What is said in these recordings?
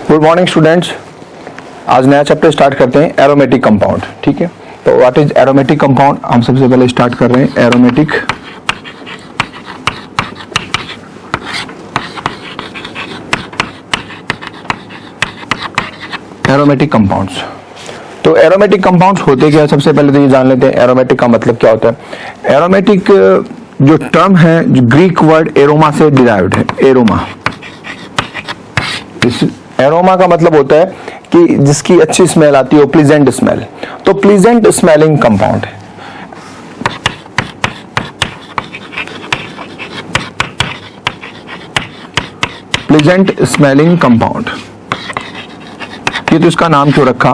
Good morning students. आज नया chapter start करते हैं एरोमेटिक कंपाउंड। ठीक है, तो व्हाट इज एरोमेटिक कंपाउंड हम सबसे पहले स्टार्ट कर रहे हैं। Aromatic compounds. तो एरोमेटिक कंपाउंड्स होते क्या है, सबसे पहले तो ये जान लेते हैं एरोमेटिक का मतलब क्या होता है। एरोमेटिक जो टर्म है जो ग्रीक वर्ड एरोमा से डिराइव्ड है। एरोमा, एरोमा का मतलब होता है कि जिसकी अच्छी स्मेल आती है, प्लीजेंट स्मेल। तो प्लीजेंट स्मेलिंग कंपाउंड है। प्लीजेंट स्मेलिंग कंपाउंड, ये तो इसका नाम क्यों रखा।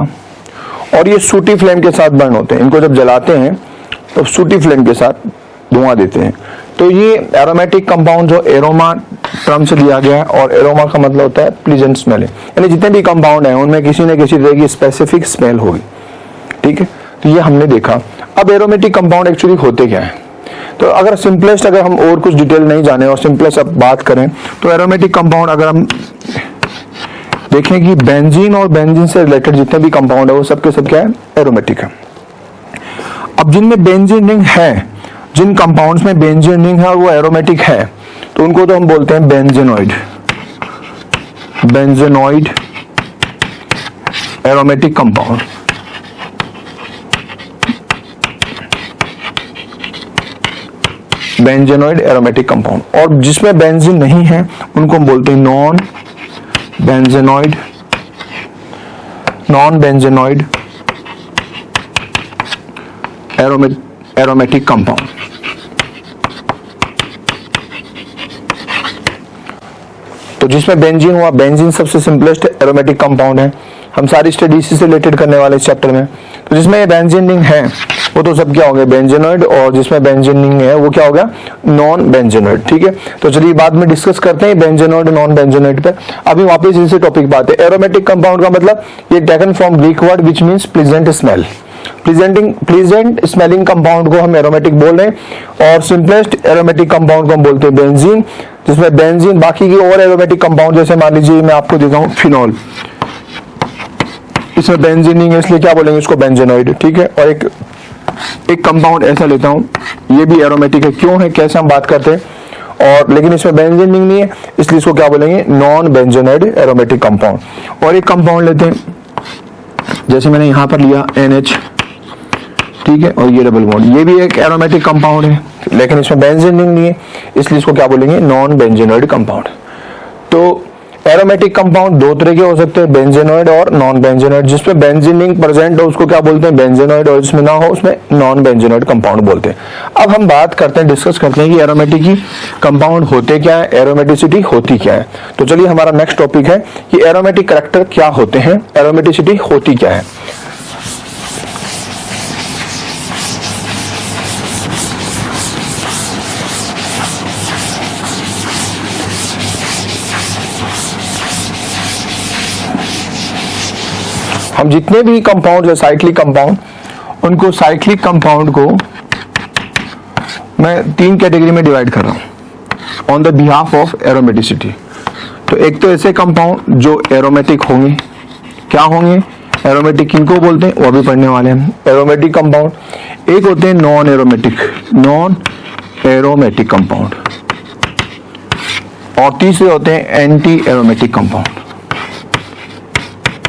और ये सूटी फ्लेम के साथ बर्न होते हैं। इनको जब जलाते हैं तो सूटी फ्लेम के साथ धुआं देते हैं। तो ये एरोमेटिक कंपाउंड जो एरोमा टर्म से दिया गया है, और एरोमा का मतलब होता है प्लीजेंट स्मेलिंग, यानी जितने भी कंपाउंड हैं उनमें किसी न किसी तरह की स्पेसिफिक स्मेल होगी। ठीक है, तो ये हमने देखा। अब एरोमेटिक कंपाउंड एक्चुअली होते क्या है, तो अगर सिंपलेस्ट, अगर हम और कुछ डिटेल नहीं जाने और सिंपलेस्ट अब बात करें तो एरोमेटिक कंपाउंड अगर हम देखें कि बेंजीन और बेंजीन से रिलेटेड जितने भी कंपाउंड है वो सबके सब क्या है, एरोमेटिक है। अब जिनमें बेंजीन रिंग है, जिन कंपाउंड्स में बेंजीन रिंग है और वो एरोमेटिक है, तो उनको तो हम बोलते हैं benzenoid. Benzenoid aromatic compound. Benzenoid aromatic compound. और जिसमें बेंजीन नहीं है उनको हम बोलते हैं non benzenoid. Non benzenoid aromatic compound. तो जिसमें बेंजीन हुआ, बेंजीन सबसे सिंपलेस्ट एरोमेटिक कंपाउंड है। हम सारी स्टडी इसी से रिलेटेड करने वाले इस चैप्टर में। तो जिसमें ये बेंजीन रिंग है वो तो सब क्या हो गया, बेंजेनॉइड। और जिसमें बेंजीन रिंग है वो क्या हो गया, नॉन बेंजेनॉइड। ठीक है, तो चलिए बाद में डिस्कस करते हैं बेंजेनॉइड नॉन बेंजेनॉइड पे। अभी वापस इसी टॉपिक पे आते हैं। एरोमेटिक कंपाउंड का मतलब ये taken from Greek word which means pleasant smell. Pleasant smelling compound को हम एरोमेटिक बोल रहे हैं। और सिंपलेस्ट एरोमेटिक कंपाउंड को हम बोलते हैं बेंजीन, जिसमें बेंजीन बाकी की और एरोमेटिक कंपाउंड, जैसे मान लीजिए मैं आपको देता हूं फिनॉल, इसमें बेंजीन नहीं है इसलिए क्या बोलेंगे इसको, बेंजेनॉइड। ठीक है, और एक कंपाउंड ऐसा लेता हूं, ये भी एरोमेटिक है। क्यों है, कैसे हम बात करते हैं, और लेकिन इसमें बेंजीन नहीं है इसलिए इसको क्या बोलेंगे, नॉन बेंजेनॉइड एरोमेटिक कंपाउंड। और एक कंपाउंड लेते हैं, जैसे मैंने यहां पर लिया NH, ठीक है, और ये डबल बॉन्ड, ये भी एक एरोमेटिक कंपाउंड है लेकिन इसमें बेंजीन रिंग नहीं है इसलिए इसको क्या बोलेंगे, नॉन बेंजेनॉइड कंपाउंड। तो एरोमेटिक कंपाउंड दो तरह के हो सकते हैं, बेंजेनॉइड और नॉन बेंजेनॉइड। जिसमें बेंजीन रिंग प्रेजेंट हो उसको क्या बोलते हैं, बेंजेनॉइड, और जिसमें ना हो उसमें नॉन बेंजेनॉइड कंपाउंड बोलते हैं। अब हम बात करते हैं, डिस्कस करते हैं कि एरोमेटिक की कंपाउंड होते क्या है, एरोमेटिसिटी होती क्या है। तो चलिए हमारा नेक्स्ट टॉपिक है कि एरोमेटिक कैरेक्टर क्या होते हैं, एरोमेटिसिटी होती क्या है। हम जितने भी कंपाउंड है साइक्लिक कंपाउंड, उनको साइक्लिक कंपाउंड को मैं तीन कैटेगरी में डिवाइड कर रहा हूं on the behalf of aromaticity. तो एक तो ऐसे कंपाउंड जो एरोमेटिक होंगे, क्या होंगे, एरोमेटिक किनको बोलते हैं वो भी पढ़ने वाले हैं, एरोमेटिक कंपाउंड। एक होते हैं नॉन एरोमेटिक कंपाउंड, और तीसरे होते हैं anti aromatic compound.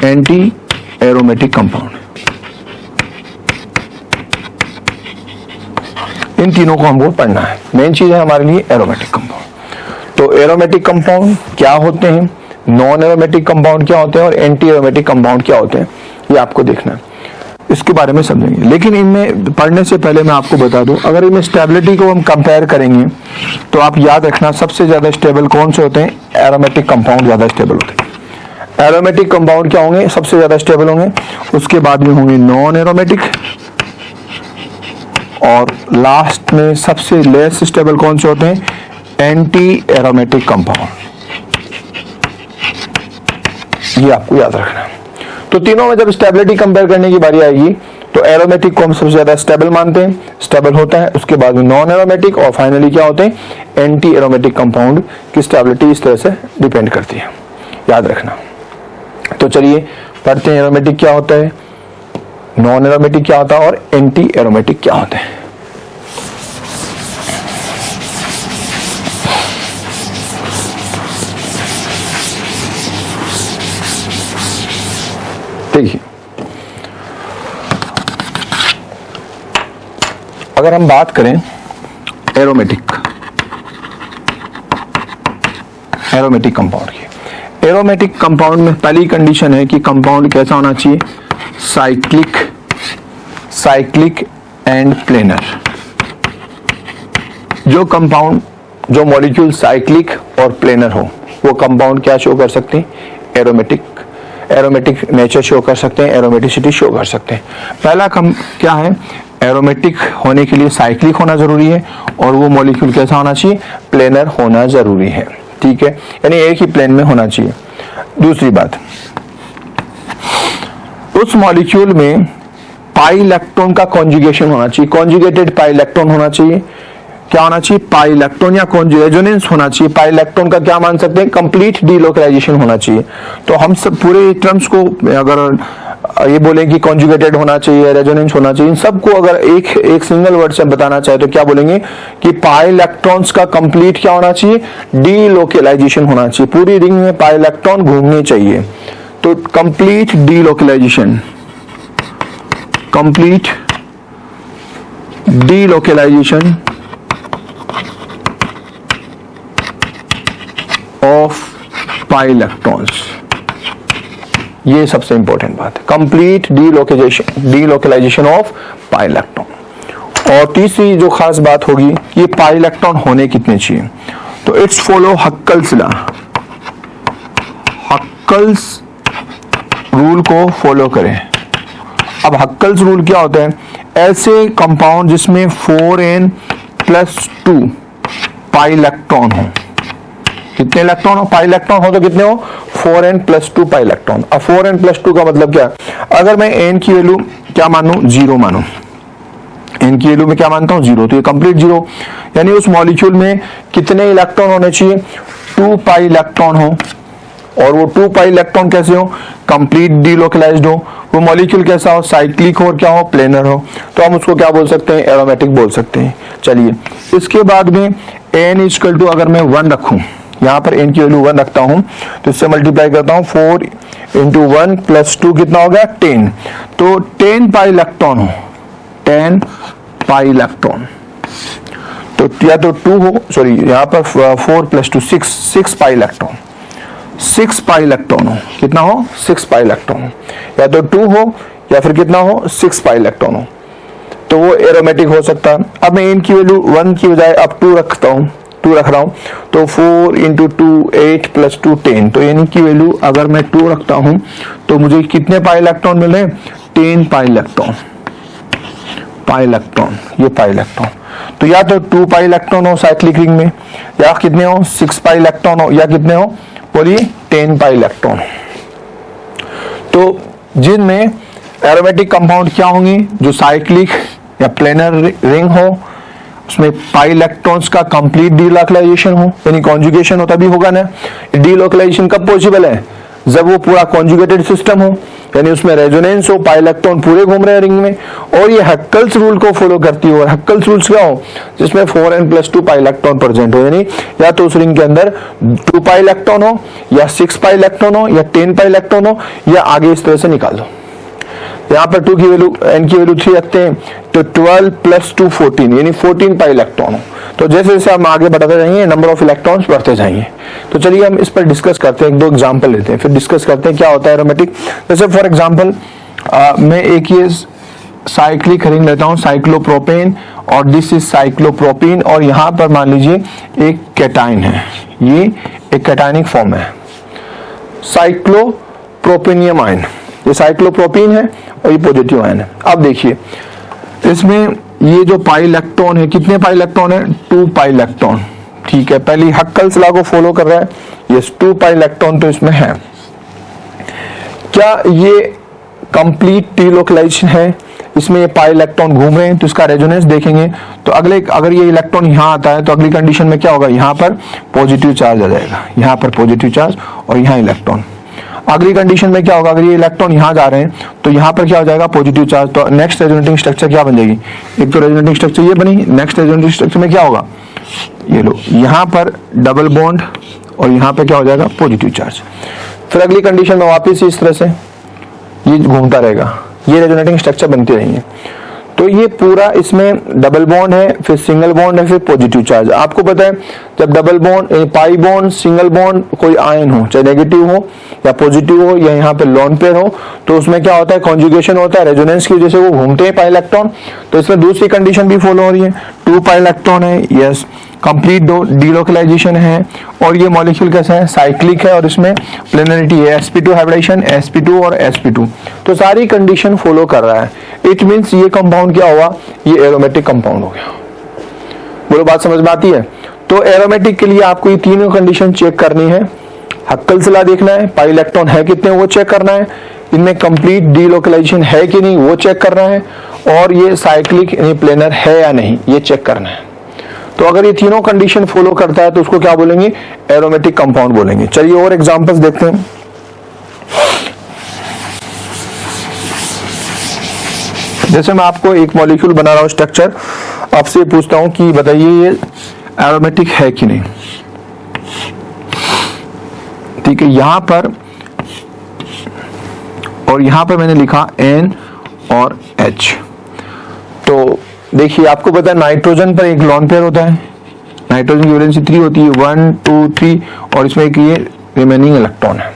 Anti aromatic compound, इन तीनों को हमको पढ़ना है। मेन चीज है हमारे लिए एरोमेटिक कंपाउंड। तो एरोमेटिक कंपाउंड क्या होते हैं, नॉन एरोमेटिक कंपाउंड क्या होते हैं, और एंटी एरोमेटिक कंपाउंड क्या होते हैं, ये आपको देखना है, इसके बारे में समझेंगे। लेकिन इनमें पढ़ने से पहले मैं आपको बता दूं, अगर इनमें स्टेबिलिटी को हम कंपेयर करेंगे तो आप याद रखना सबसे ज्यादा स्टेबल कौन से होते हैं, एरोमेटिक कंपाउंड ज्यादा स्टेबल होते हैं। एरोमेटिक कंपाउंड क्या होंगे, सबसे ज्यादा स्टेबल होंगे, उसके बाद में होंगे नॉन एरोमेटिक, और लास्ट में सबसे लेस स्टेबल कौन से होते हैं, एंटी एरोमेटिक कंपाउंड। ये आपको याद रखना है। तो तीनों में जब स्टेबिलिटी कंपेयर करने की बारी आएगी तो एरोमेटिक को हम सबसे ज्यादा स्टेबल मानते हैं, स्टेबल होता है, उसके बाद में नॉन एरोमेटिक, और फाइनली क्या होते हैं, एंटी एरोमेटिक कंपाउंड की स्टेबिलिटी इस तरह से डिपेंड करती है, याद रखना। तो चलिए पढ़ते हैं एरोमेटिक क्या होता है, नॉन एरोमेटिक क्या होता है और एंटी एरोमेटिक क्या होता है। देखिए अगर हम बात करें एरोमेटिक कंपाउंड की, एरोमेटिक कंपाउंड में पहली कंडीशन है कि कंपाउंड कैसा होना चाहिए, साइक्लिक एंड प्लेनर। जो कंपाउंड जो मॉलिक्यूल साइक्लिक और प्लेनर हो वो कंपाउंड क्या शो कर सकते हैं, एरोमेटिक नेचर शो कर सकते हैं, एरोमेटिसिटी शो कर सकते हैं। पहला क्या है, एरोमेटिक होने के लिए साइक्लिक होना जरूरी है और वो मॉलिक्यूल कैसा होना चाहिए, प्लेनर होना जरूरी है, ठीक है, यानी एक ही प्लेन में होना चाहिए। दूसरी बात, उस मॉलिक्यूल में पाई इलेक्ट्रॉन का कॉन्जुगेशन होना चाहिए, कॉन्जुगेटेड पाई इलेक्ट्रॉन होना चाहिए। क्या होना चाहिए, पाई इलेक्ट्रॉन या रेजोनेंस होना चाहिए। पाई इलेक्ट्रॉन का क्या मान सकते हैं, कंप्लीट डीलोकलाइजेशन होना चाहिए। तो हम सब पूरे टर्म्स को अगर ये बोले कि कॉन्जुगेटेड होना चाहिए, रेजोनेंस होना चाहिए, इन सबको अगर एक सिंगल वर्ड से बताना चाहे तो क्या बोलेंगे कि पाई इलेक्ट्रॉन्स का कंप्लीट क्या होना चाहिए, डीलोकलाइजेशन होना चाहिए। पूरी रिंग में पाई इलेक्ट्रॉन घूमने चाहिए। तो complete delocalisation of pi electrons, ये सबसे इंपॉर्टेंट बात है, complete delocalisation of pi electron. और तीसरी जो खास बात होगी कि पाई इलेक्ट्रॉन होने कितने चाहिए, तो it's follow Hückel's law, Huckel's rule को फॉलो करें। अब हक्कल्स रूल क्या होता है, ऐसे कंपाउंड जिसमें 4n+2 पाई इलेक्ट्रॉन हो, कितने इलेक्ट्रॉन हो, पाई इलेक्ट्रॉन हो तो कितने हो, 4n+2 पाई इलेक्ट्रॉन। अब 4n+2 का मतलब क्या, अगर मैं n की वैल्यू क्या मानूं, 0 मानूं, n की वैल्यू में क्या मानता हूं, 0, तो ये कंप्लीट 0, यानी उस मॉलिक्यूल में कितने इलेक्ट्रॉन होने चाहिए, 2 पाई इलेक्ट्रॉन हो। और वो 2 पाई इलेक्ट्रॉन कैसे हो, कंप्लीट डीलोकलाइज्ड हो। वो मॉलिक्यूल कैसा हो, साइक्लिक हो और क्या हो, प्लेनर हो। तो हम उसको क्या बोल सकते हैं, एरोमेटिक बोल सकते हैं। चलिए इसके बाद में n अगर मैं 1 रखूं, यहां पर n की वैल्यू 1 रखता हूं तो इससे मल्टीप्लाई करता हूं, 4 × 1 + 2 कितना हो गया, 10। तो 10 पाई इलेक्ट्रॉन हो, 10 पाई इलेक्ट्रॉन, तो या तो 2 हो, सॉरी यहां पर 4 + 2 6 पाई इलेक्ट्रॉन, 6 पाई इलेक्ट्रॉन हो, कितना हो, 6 पाई इलेक्ट्रॉन हो, या तो 2 हो या फिर कितना हो, 6 पाई इलेक्ट्रॉन हो, तो वो एरोमेटिक हो सकता है। अब मैं इनकी वैल्यू 1 की बजाय अब 2 रख रहा हूं, तो 4 × 2 8 + 2 10, तो इनकी वैल्यू अगर मैं 2 रखता हूं तो मुझे कितने पाई इलेक्ट्रॉन मिल रहे हैं, 10 पाई इलेक्ट्रॉन, ये पाई इलेक्ट्रॉन। तो या तो 2 पाई इलेक्ट्रॉन हो साइक्लिक रिंग में, या कितने हो, 6 पाई इलेक्ट्रॉन हो, या कितने हो, बोलिए 10 पाई इलेक्ट्रॉन। तो जिनमें एरोमेटिक कंपाउंड क्या होंगे, जो साइक्लिक या प्लेनर रिंग हो, उसमें पाई इलेक्ट्रॉन्स का कंप्लीट डीलोकलाइजेशन हो, यानी कॉन्जुगेशन हो, तभी होगा ना। डीलोकलाइजेशन कब पॉसिबल है, जब वो पूरा कॉन्जुगेटेड सिस्टम हो, यानी उसमें रेजोनेंस हो, पाई इलेक्ट्रॉन पूरे घूम रहे हैं रिंग में, और ये हक्कल्स रूल को फॉलो करती हो। और हक्कल्स रूल्स क्या हो, जिसमें 4n+2 पाई इलेक्ट्रॉन प्रेजेंट हो, यानी या तो उस रिंग के अंदर 2 पाई इलेक्ट्रॉन हो, या 6 पाई इलेक्ट्रॉन हो, या 10 पाई इलेक्ट्रॉन हो, या आगे इस तरह से निकाल दो। यहाँ पर 2 की वैल्यू, n की वैल्यू 3 रखते हैं, तो 12 + 2 14, यानी 14 पाई इलेक्ट्रॉन हो। तो जैसे जैसे हम आगे बढ़ाते जाएंगे, नंबर ऑफ इलेक्ट्रॉन्स बढ़ते जाएंगे। तो चलिए हम इस पर डिस्कस करते हैं, 1-2 एग्जांपल लेते हैं, फिर डिस्कस करते हैं क्या होता है एरोमेटिक। जैसे फॉर एग्जांपल मैं एक ये साइक्लिक रिंग लेता हूं, साइक्लोप्रोपेन, और दिस इज साइक्लोप्रोपीन, और यहाँ पर मान लीजिए एक कैटाइन है, ये एक कैटाइनिक फॉर्म है, साइक्लोप्रोपेनियम आयन, ये साइक्लोप्रोपीन है और ये पॉजिटिव आयन है। अब देखिए इसमें ये जो पाई इलेक्ट्रॉन है, कितने पाई इलेक्ट्रॉन है, 2 पाई इलेक्ट्रॉन, ठीक है, पहली हक्कल्स लॉ को फॉलो कर रहा है, यस 2 पाई इलेक्ट्रॉन तो इसमें है। क्या ये कंप्लीट डीलोकलाइजेशन है, इसमें ये पाई इलेक्ट्रॉन घूम रहे हैं, तो इसका रेजोनेंस देखेंगे तो अगर ये इलेक्ट्रॉन यहाँ आता है तो अगली कंडीशन में क्या होगा, यहाँ पर पॉजिटिव चार्ज आ जाएगा, यहाँ पर पॉजिटिव चार्ज और यहाँ इलेक्ट्रॉन। अगली कंडीशन में क्या होगा, अगर ये इलेक्ट्रॉन यहाँ जा रहे हैं तो यहाँ पर क्या हो जाएगा, पॉजिटिव चार्ज। तो नेक्स्ट रेजोनेटिंग स्ट्रक्चर क्या बन जाएगी, एक तो रेजोनेटिंग स्ट्रक्चर ये बनी, नेक्स्ट रेजोनेटिंग स्ट्रक्चर में क्या होगा, ये लो यहाँ पर डबल बॉन्ड और यहाँ पे क्या हो जाएगा, पॉजिटिव चार्ज। फिर अगली कंडीशन में वापस इस तरह से ये घूमता रहेगा, ये रेजोनेटिंग स्ट्रक्चर बनती रहेंगे। तो ये पूरा इसमें डबल बॉन्ड है, फिर सिंगल बॉन्ड है, फिर पॉजिटिव चार्ज। आपको पता है जब double bond, pi bond, single bond, कोई आयन हो, चाहे नेगेटिव हो या पॉजिटिव हो या यहाँ पे लोन पेयर हो, तो उसमें क्या होता है, कॉन्जुगेशन होता है, रेजोनेंस की वजह से वो घूमते हैं पाई इलेक्ट्रॉन। तो इसमें दूसरी कंडीशन भी फॉलो हो रही है, 2 पाई इलेक्ट्रॉन है, यस, कंप्लीट डीलोकलाइजेशन है, और ये मॉलिक्यूल कैसा है, साइक्लिक है, और इसमें प्लेनरिटी है, sp2 हाइब्रिडेशन, sp2 और sp2। तो सारी कंडीशन फॉलो कर रहा है। इट मींस ये कंपाउंड क्या हुआ, ये एरोमेटिक कंपाउंड हो गया। बोलो बात समझ में आती है। तो एरोमेटिक के लिए आपको ये तीनों कंडीशन चेक करनी है, हक्कल सिला देखना है, पाई इलेक्ट्रॉन है कितने वो चेक करना है, इनमें कंप्लीट डीलोकलाइजेशन है कि नहीं वो चेक करना है, और ये साइक्लिक यानी प्लेनर है या नहीं ये चेक करना है। तो अगर ये तीनों कंडीशन फॉलो करता है तो उसको क्या बोलेंगे, एरोमेटिक कंपाउंड बोलेंगे। चलिए और एग्जांपल्स देखते हैं। जैसे मैं आपको एक मॉलिक्यूल बना रहा हूं स्ट्रक्चर, आपसे पूछता हूं कि बताइए ये एरोमेटिक है कि नहीं। ठीक है, यहां पर और यहां पर मैंने लिखा N और H। तो देखिए आपको पता है नाइट्रोजन पर एक लोन पेयर होता है, नाइट्रोजन की वैलेंसी 3 होती है, 1 2 3, और इसमें एक ये रिमेनिंग इलेक्ट्रॉन है।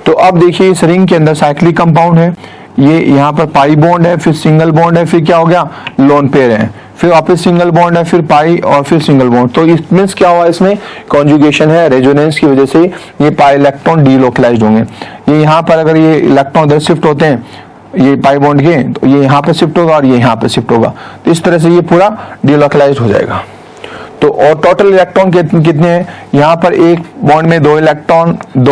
तो अब देखिए इस रिंग के अंदर साइक्लिक कंपाउंड है, ये यहाँ पर पाई बॉन्ड है, फिर सिंगल बॉन्ड है, फिर क्या हो गया, लोन पेयर है, फिर वापस सिंगल बॉन्ड है, फिर पाई और फिर सिंगल बॉन्ड। तो इट मींस क्या हुआ, इसमें कॉन्जुगेशन है, रेजोनेंस की वजह से ये पाई इलेक्ट्रॉन डीलोकलाइज्ड होंगे। ये यहाँ पर अगर ये इलेक्ट्रॉन इधर शिफ्ट होते हैं ये पाई बॉन्ड के, तो ये यहाँ पे शिफ्ट होगा और ये यहाँ पे शिफ्ट होगा, तो इस तरह से ये पूरा डीलोकलाइज्ड हो जाएगा। तो और टोटल इलेक्ट्रॉन कितने हैं, यहाँ पर एक बॉन्ड में 2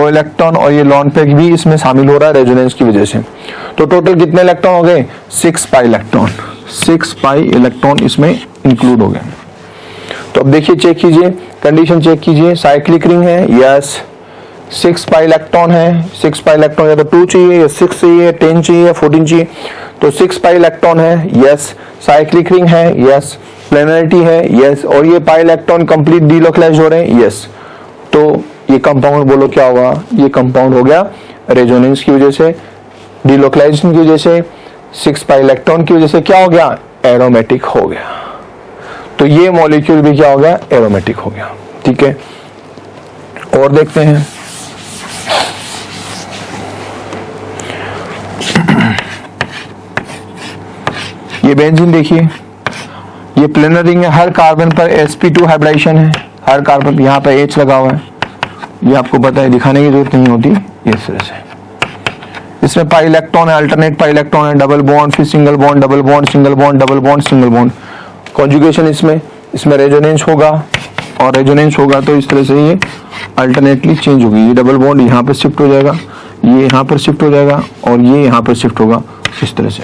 इलेक्ट्रॉन और ये लोन पेयर भी इसमें शामिल हो रहा है रेजोनेंस की वजह से। तो टोटल कितने इलेक्ट्रॉन हो गए, 6 पाई इलेक्ट्रॉन, 6 पाई इलेक्ट्रॉन इसमें इंक्लूड हो गए। तो अब देखिए चेक कीजिए, कंडीशन चेक कीजिए, साइक्लिक रिंग है, यस, 6 पाई इलेक्ट्रॉन है, 6 पाई इलेक्ट्रॉन या तो 2 चाहिए या 6 चाहिए, 10 चाहिए या 14 चाहिए, तो 6 पाई इलेक्ट्रॉन है, यस, साइक्लिक रिंग है, यस, प्लेनरिटी है, यस, और ये पाई इलेक्ट्रॉन कंप्लीट डीलोकलाइज हो रहे हैं, यस। तो ये कंपाउंड बोलो क्या होगा, ये कंपाउंड हो गया रेजोनेंस की वजह से, डीलोकलाइजेशन की वजह से, 6 पाई इलेक्ट्रॉन की वजह से क्या हो गया, एरोमेटिक हो गया। तो ये मॉलिक्यूल भी क्या हो गया, एरोमेटिक हो गया। ठीक है, और देखते हैं। ये बेंजीन देखिए, ये प्लेनर रिंग है, हर कार्बन पर sp2 हाइब्रिडेशन है, हर कार्बन यहाँ पर H लगा हुआ है, ये आपको पता है, दिखाने की जरूरत नहीं होती, इस तरह से। इसमें पाई इलेक्ट्रॉन है, अल्टरनेट पाई इलेक्ट्रॉन है, डबल बॉन्ड, फिर single bond, double bond, single bond, double bond, single bond, conjugation इसमें रेजोनेंस होगा, और रेजोनेंस होगा तो इस तरह से ये अल्टरनेटली चेंज होगी, ये डबल बॉन्ड यहाँ पर शिफ्ट हो जाएगा, ये यहाँ पर शिफ्ट हो जाएगा, और ये यहाँ पर शिफ्ट होगा, इस तरह से।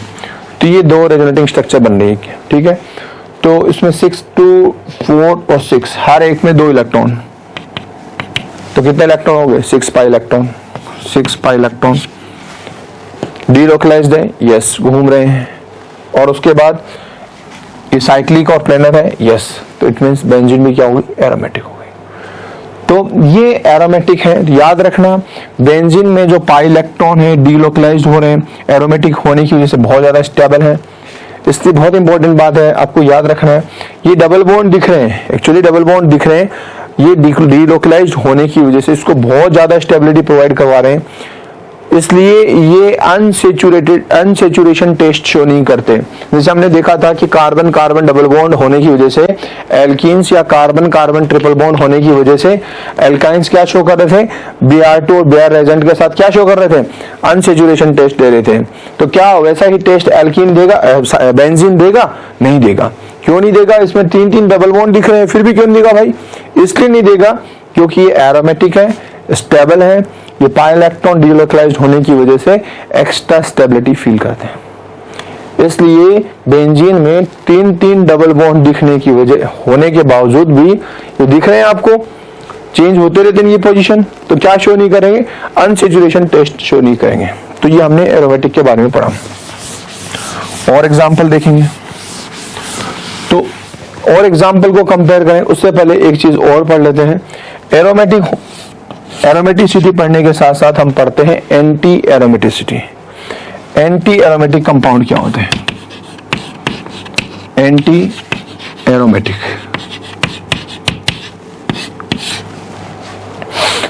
तो ये 2 रेजोनेटिंग स्ट्रक्चर बन रही है। ठीक है, तो इसमें 6 2 4 और 6, हर एक में 2 इलेक्ट्रॉन, तो कितने इलेक्ट्रॉन हो गए, 6 pi electron, 6 pi electron delocalised है, यस, घूम रहे हैं, और उसके बाद ये साइक्लिक और प्लेनर है, यस। तो इट मींस बेंजीन भी क्या होगी, एरोमेटिक हो गई। तो ये एरोमेटिक है, याद रखना बेंजीन में जो पाई इलेक्ट्रॉन है डीलोकलाइज्ड हो रहे हैं, एरोमेटिक होने की वजह से बहुत ज्यादा स्टेबल है। इसलिए बहुत इंपॉर्टेंट बात है, आपको याद रखना है, ये डबल बॉन्ड दिख रहे हैं, एक्चुअली डबल बॉन्ड दिख रहे हैं, ये डीलोकलाइज्ड होने की वजह से इसको बहुत ज्यादा स्टेबिलिटी प्रोवाइड करवा रहे हैं, इसलिए ये अनसेचुरेशन टेस्ट शो नहीं करते। जैसे हमने देखा था कि कार्बन कार्बन डबल बॉन्ड होने की वजह से, एल्कीन्स या कार्बन कार्बन ट्रिपल बॉन्ड होने की वजह से एल्काइंस क्या शो कर रहे थे, Br2 और Br रेजेंट के साथ क्या शो कर रहे थे, अनसेचुरेशन टेस्ट दे रहे थे। तो क्या वैसा ही टेस्ट एल्कीन देगा, बेंजीन देगा, नहीं देगा। क्यों नहीं देगा, इसमें 3 डबल बॉन्ड दिख रहे हैं, फिर भी क्यों नहीं देगा भाई, इसलिए नहीं देगा क्योंकि ये एरोमेटिक है, स्टेबल है, ये पाई इलेक्ट्रॉन डीलोकलाइज्ड होने की वजह से एक्स्ट्रा स्टेबिलिटी फील करते हैं। इसलिए बेंजीन में 3 डबल बॉन्ड दिखने की वजह होने के बावजूद भी, ये दिख रहे हैं आपको, चेंज होते रहते हैं ये पोजीशन, तो क्या शो नहीं करेंगे, अनसैचुरेशन टेस्ट शो नहीं करेंगे। तो ये हमने एरोमेटिक के बारे में पढ़ा। और एग्जांपल देखेंगे, तो और एग्जांपल को कंपेयर करें उससे पहले एक चीज और पढ़ लेते हैं। एरोमेटिसिटी पढ़ने के साथ साथ हम पढ़ते हैं anti aromaticity. Anti aromatic compound क्या होते हैं? एंटी एरोमेटिक,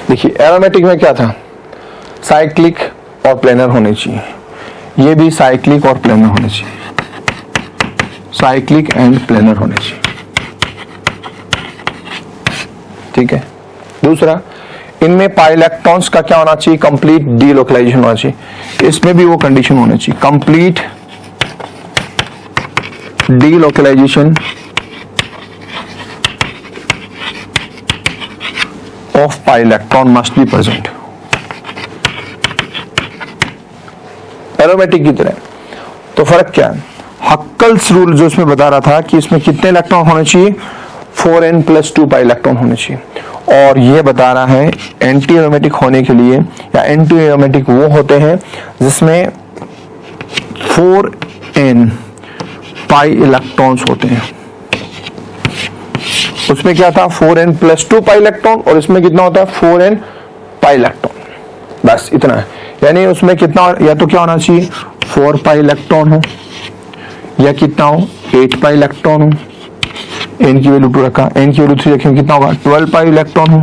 देखिए एरोमेटिक में क्या था, साइक्लिक और प्लेनर होने चाहिए, ये भी साइक्लिक और प्लेनर होने चाहिए, साइक्लिक एंड प्लेनर होने चाहिए, ठीक है। दूसरा, इनमें पाई इलेक्ट्रॉन्स का क्या होना चाहिए, कंप्लीट डीलोकलाइजेशन होना चाहिए, इसमें भी वो कंडीशन होनी चाहिए, complete delocalisation of pi electron must be present. Aromatic की तरह। तो फर्क क्या है, हक्कल्स रूल जो इसमें बता रहा था कि इसमें कितने इलेक्ट्रॉन होने चाहिए, 4n + 2 पाई इलेक्ट्रॉन होने चाहिए, और ये बता रहा है एंटी एरोमेटिक होने के लिए, या एंटी एरोमेटिक वो होते हैं जिसमें 4n पाई इलेक्ट्रॉन्स होते हैं। उसमें क्या था, 4n + 2 पाई इलेक्ट्रॉन, और इसमें कितना होता है, 4n पाई इलेक्ट्रॉन, बस इतना है। यानी उसमें कितना, या तो क्या होना चाहिए, 4 पाई इलेक्ट्रॉन हो, या कितना हो, 8 पाई इलेक्ट्रॉन हो, n की वैल्यू 2 रखा, n की वैल्यू 3 रखें, कितना होगा, 12 पाई इलेक्ट्रॉन हो,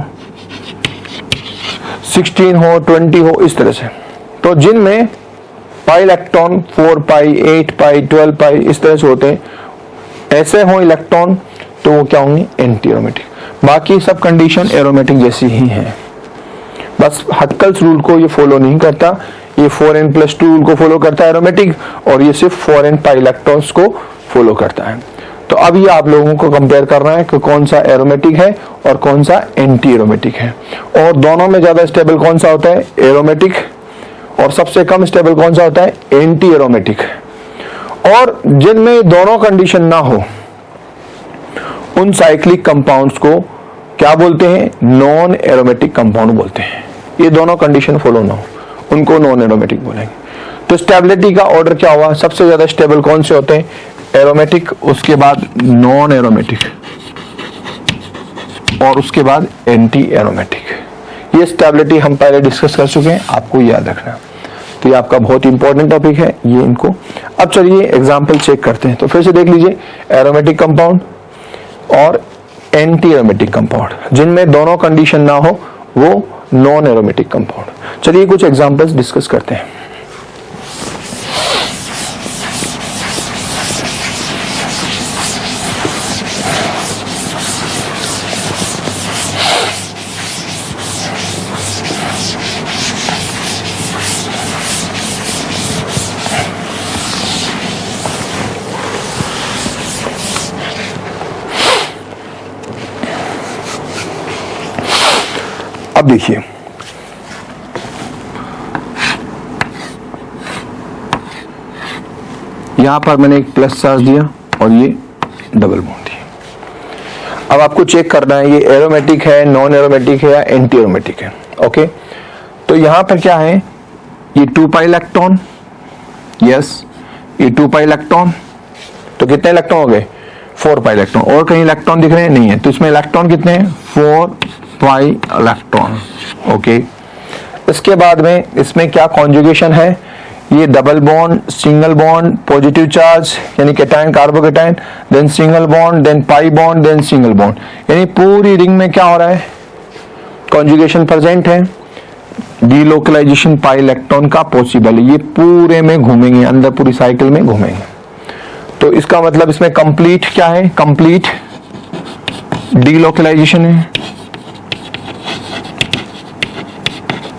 16 हो, 20 हो, इस तरह से। तो जिनमें पाई इलेक्ट्रॉन 4 पाई, 8 पाई, 12 पाई इस तरह से होते हैं, ऐसे हो इलेक्ट्रॉन, तो वो क्या होंगे, एंटी एरोमेटिक। बाकी सब कंडीशन एरोमेटिक जैसी ही है, बस हक्कल्स रूल को ये फॉलो नहीं करता, ये 4n + 2 रूल को फॉलो करता है एरोमेटिक, और ये सिर्फ 4n पाई इलेक्ट्रॉन्स को फॉलो करता है। तो अब ये आप लोगों को कंपेयर करना है कि कौन सा एरोमेटिक है और कौन सा एंटी एरोमेटिक है, और दोनों में ज्यादा स्टेबल कौन सा होता है, एरोमेटिक, और सबसे कम स्टेबल कौन सा होता है, एंटी एरोमेटिक। और जिनमें दोनों कंडीशन ना हो उन साइक्लिक कंपाउंड्स को क्या बोलते हैं, नॉन एरोमेटिक कंपाउंड बोलते हैं। ये दोनों कंडीशन फॉलो ना हो उनको नॉन एरोमेटिक बोलेंगे। तो स्टेबिलिटी का ऑर्डर क्या हुआ, सबसे ज्यादा स्टेबल कौन से होते हैं, एरोमेटिक, उसके बाद नॉन एरोमेटिक, और उसके बाद एंटी एरोमेटिक। ये स्टेबिलिटी हम पहले डिस्कस कर चुके हैं, आपको याद रखना। तो ये आपका बहुत इंपॉर्टेंट टॉपिक है ये इनको। अब चलिए एग्जांपल चेक करते हैं। तो फिर से देख लीजिए, एरोमेटिक कंपाउंड और एंटी एरोमेटिक कंपाउंड, जिनमें दोनों कंडीशन ना हो वो नॉन एरोमेटिक कंपाउंड। चलिए कुछ एग्जांपल्स डिस्कस करते हैं। अब देखिए, यहां पर मैंने एक प्लस चार्ज दिया और ये डबल बॉन्ड दिया। अब आपको चेक करना है ये एरोमेटिक है, नॉन एरोमेटिक है या एंटी एरोमेटिक है। ओके, तो यहां पर क्या है, ये 2 पाई इलेक्ट्रॉन, यस, ये 2 पाई इलेक्ट्रॉन, तो कितने इलेक्ट्रॉन हो गए, 4 पाई इलेक्ट्रॉन। और कहीं इलेक्ट्रॉन दिख रहे हैं, नहीं है, तो इसमें इलेक्ट्रॉन कितने हैं, 4 पाई इलेक्ट्रॉन। ओके, इसके बाद में इसमें क्या कॉन्जुगेशन है, ये double bond, single bond, positive charge यानी cation carbocation, then single bond, then pi bond, then single bond, यानी पूरी रिंग में क्या हो रहा है, कॉन्जुगेशन प्रेजेंट है। डीलोकलाइजेशन पाई इलेक्ट्रॉन का पॉसिबल है, ये पूरे में घूमेंगे, अंदर पूरी साइकिल में घूमेंगे। तो इसका मतलब इसमें कंप्लीट क्या है, कंप्लीट डीलोकलाइजेशन है,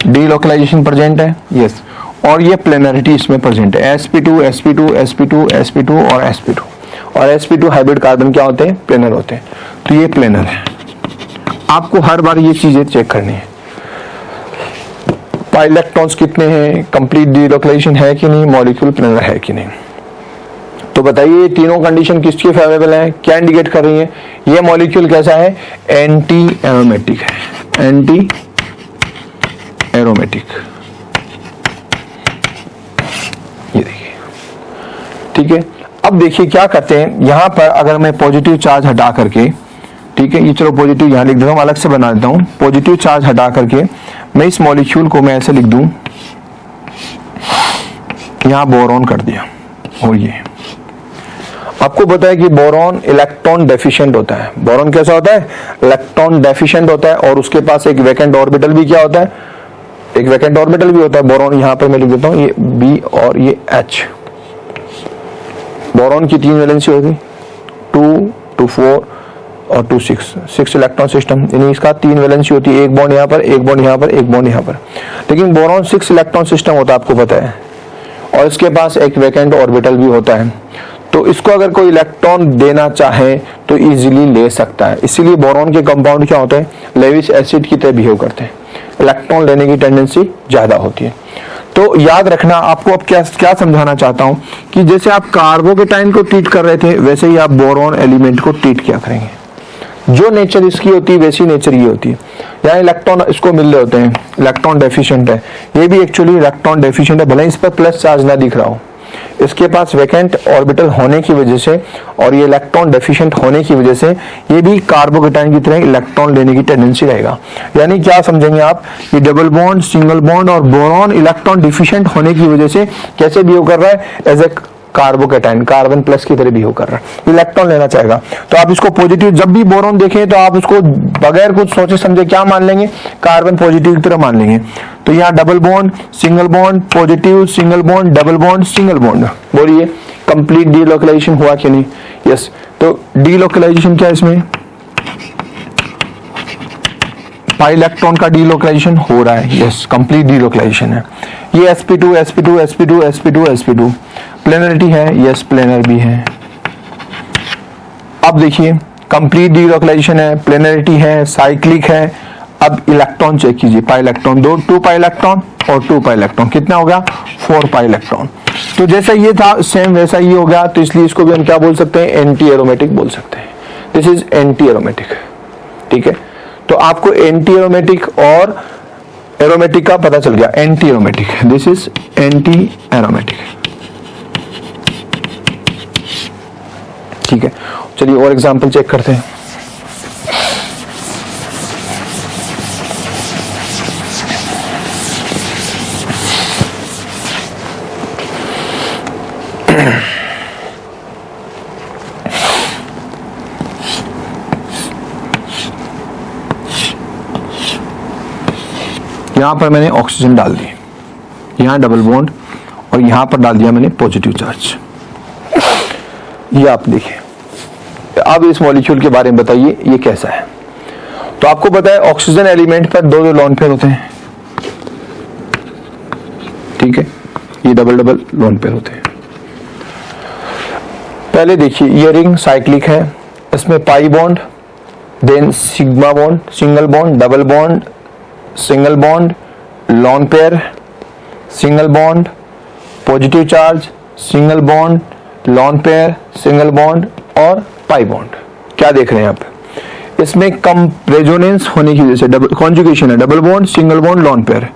डीलोकलाइजेशन प्रेजेंट है, यस। और ये प्लेनरिटी इसमें प्रेजेंट है, sp2 sp2 sp2 sp2 और sp2, और sp2 हाइब्रिड कार्बन क्या होते हैं, प्लेनर होते हैं। तो ये प्लेनर है, आपको हर बार ये चीजें चेक करनी है, पाई इलेक्ट्रॉन्स कितने हैं, कंप्लीट डीलोकलाइजेशन है कि नहीं, मॉलिक्यूल प्लेनर है कि नहीं। तो बताइए ये तीनों कंडीशन किसकी फेवरेबल है, क्या इंडिकेट कर रही है, ये मॉलिक्यूल कैसा है, एंटी एरोमेटिक है। एंटी एरोमेटिक, ये देखिए, ठीक है। अब देखिए क्या करते हैं, यहां पर अगर मैं पॉजिटिव चार्ज हटा करके, ठीक है, ये चलो पॉजिटिव यहां लिख देता हूं, अलग से बना देता हूं, पॉजिटिव चार्ज हटा करके मैं इस मॉलिक्यूल को मैं ऐसे लिख दूं, यहां बोरॉन कर दिया। और ये आपको पता है कि बोरॉन इलेक्ट्रॉन डेफिशिएंट होता है। बोरॉन कैसा होता है? इलेक्ट्रॉन डेफिशिएंट होता है, और उसके पास एक वैकेंट ऑर्बिटल भी क्या होता है? एक वैकेंट ऑर्बिटल भी होता है। बोरॉन यहां पर मैं लिख देता हूं, ये बी और ये एच। बोरॉन की 3 वैलेंसी होगी, 2, 2, 4 और 2, 6 इलेक्ट्रॉन सिस्टम, यानी इसका 3 वैलेंसी होती है, एक बॉन्ड यहाँ पर, एक बॉन्ड यहाँ पर, एक बॉन्ड यहाँ पर। लेकिन बोरॉन 6 इलेक्ट्रॉन सिस्टम होता है, आपको पता है, और इसके पास एक वैकेंट ऑर्बिटल भी होता है। तो इसको अगर कोई इलेक्ट्रॉन देना चाहे तो इजीली ले सकता है। इसीलिए बोरॉन के कंपाउंड क्या होते हैं? लेविस एसिड की तरह बिहेव करते हैं, इलेक्ट्रॉन लेने की टेंडेंसी ज्यादा होती है। तो याद रखना, आपको अब क्या समझाना चाहता हूं कि जैसे आप कार्बोकेटाइन को ट्रीट कर रहे थे, वैसे ही आप बोरॉन एलिमेंट को ट्रीट किया करेंगे। जो नेचर इसकी होती है वैसी नेचर ये होती है। यहाँ इलेक्ट्रॉन इसको मिल रहे होते हैं, इलेक्ट्रॉन डेफिशिएंट है, ये भी एक्चुअली इलेक्ट्रॉन डेफिशिएंट है, भले इस पर प्लस चार्ज ना दिख रहा हो। इसके पास वैकेंट ऑर्बिटल होने की वजह से और ये इलेक्ट्रॉन डेफिशिएंट होने की वजह से ये भी कार्बोकेटाइन की तरह इलेक्ट्रॉन लेने की टेंडेंसी रहेगा। यानी क्या समझेंगे आप, ये डबल बॉन्ड, सिंगल बॉन्ड और बोरॉन इलेक्ट्रॉन डिफिशिएंट होने की वजह से कैसे बिहेव कर रहा है? As a carbocation, carbon plus की तरह बिहेव कर रहा है, इलेक्ट्रॉन लेना चाहेगा। तो आप इसको पॉजिटिव, जब भी बोरॉन देखें तो आप उसको बगैर कुछ सोचे समझे क्या मान लेंगे? कार्बन पॉजिटिव की तरह मान लेंगे। तो यहाँ double bond, single bond, positive, single bond, double bond, single bond. बोलिए कंप्लीट डीलोकलाइजेशन हुआ कि नहीं? यस। तो डीलोकलाइजेशन क्या है इसमें? पाई इलेक्ट्रॉन का डीलोकलाइजेशन हो रहा है। यस, कंप्लीट डीलोकलाइजेशन है। ये sp2 sp2 sp2 sp2 sp2 planarity है। यस, प्लेनर भी है। अब देखिए कंप्लीट डीलोकलाइजेशन है, प्लेनरिटी है, साइक्लिक है। अब इलेक्ट्रॉन चेक कीजिए, पाई इलेक्ट्रॉन, 2 पाई इलेक्ट्रॉन और 2 पाई इलेक्ट्रॉन, कितना हो गया? 4 पाई इलेक्ट्रॉन। तो जैसा ये था सेम वैसा ये हो गया, तो इसलिए इसको भी हम क्या बोल सकते हैं? एंटी एरोमेटिक बोल सकते हैं। दिस इज एंटी एरोमेटिक, ठीक है। तो आपको एंटी एरोमेटिक और एरोमेटिक का पता चल गया। Anti aromatic, this is anti aromatic, ठीक है। चलिए और एग्जांपल चेक करते हैं। यहां पर मैंने ऑक्सीजन डाल दी, यहां डबल बॉन्ड, और यहां पर डाल दिया मैंने पॉजिटिव चार्ज। ये आप देखिए। अब इस मॉलिक्यूल के बारे में बताइए ये कैसा है। तो आपको पता है ऑक्सीजन एलिमेंट पर 2 लोन पेयर होते हैं, ठीक है। ये डबल लोन पेयर होते हैं। पहले देखिए ये रिंग साइक्लिक है, इसमें पाई bond, then sigma bond, single bond, double bond, single bond, lone pair, single bond, positive charge, single bond, lone pair, single bond और पाई बॉन्ड। क्या देख रहे हैं आप? इसमें कम रेजोनेंस होने की वजह से डबल कॉन्जुगेशन है, double bond, single bond, lone pair,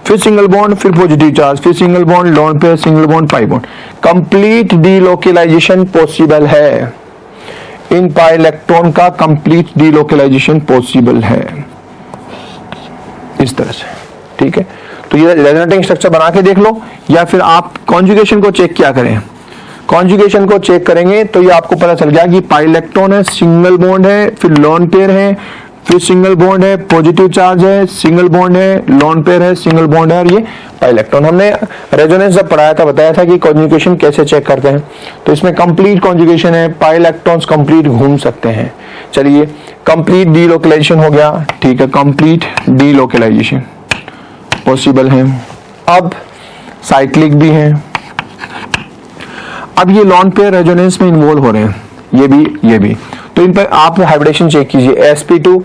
फिर सिंगल बॉन्ड, फिर पॉजिटिव चार्ज, फिर single bond, lone pair, single bond, pi bond. Complete delocalisation possible है। इन पाई इलेक्ट्रॉन का कंप्लीट डीलोकलाइजेशन पॉसिबल है इस तरह से, ठीक है। तो ये रेजोनेटिंग स्ट्रक्चर बना के देख लो, या फिर आप कॉन्जुगेशन को चेक क्या करें। कॉन्जुगेशन को चेक करेंगे तो ये आपको पता चल गया कि पाई इलेक्ट्रॉन है, सिंगल बॉन्ड है, फिर लोन पेयर है, फिर सिंगल बॉन्ड है, पॉजिटिव चार्ज है, सिंगल बॉन्ड है, लोन पेयर है, सिंगल बॉन्ड है, और ये पाई इलेक्ट्रॉन। हमने रेजोनेंस जब पढ़ाया था बताया था कि कॉन्जुगेशन कैसे चेक करते हैं। तो इसमें कंप्लीट कॉन्जुगेशन है, पाई इलेक्ट्रॉन्स कंप्लीट घूम सकते हैं। चलिए कंप्लीट डीलोकलाइजेशन हो गया, ठीक है, कंप्लीट डीलोकलाइजेशन पॉसिबल है। अब साइक्लिक भी है। अब ये लॉन पेयर रेजोनेंस में इन्वॉल्व हो रहे हैं, ये भी। तो इन पर आप हाइब्रिडेशन चेक कीजिए। sp2,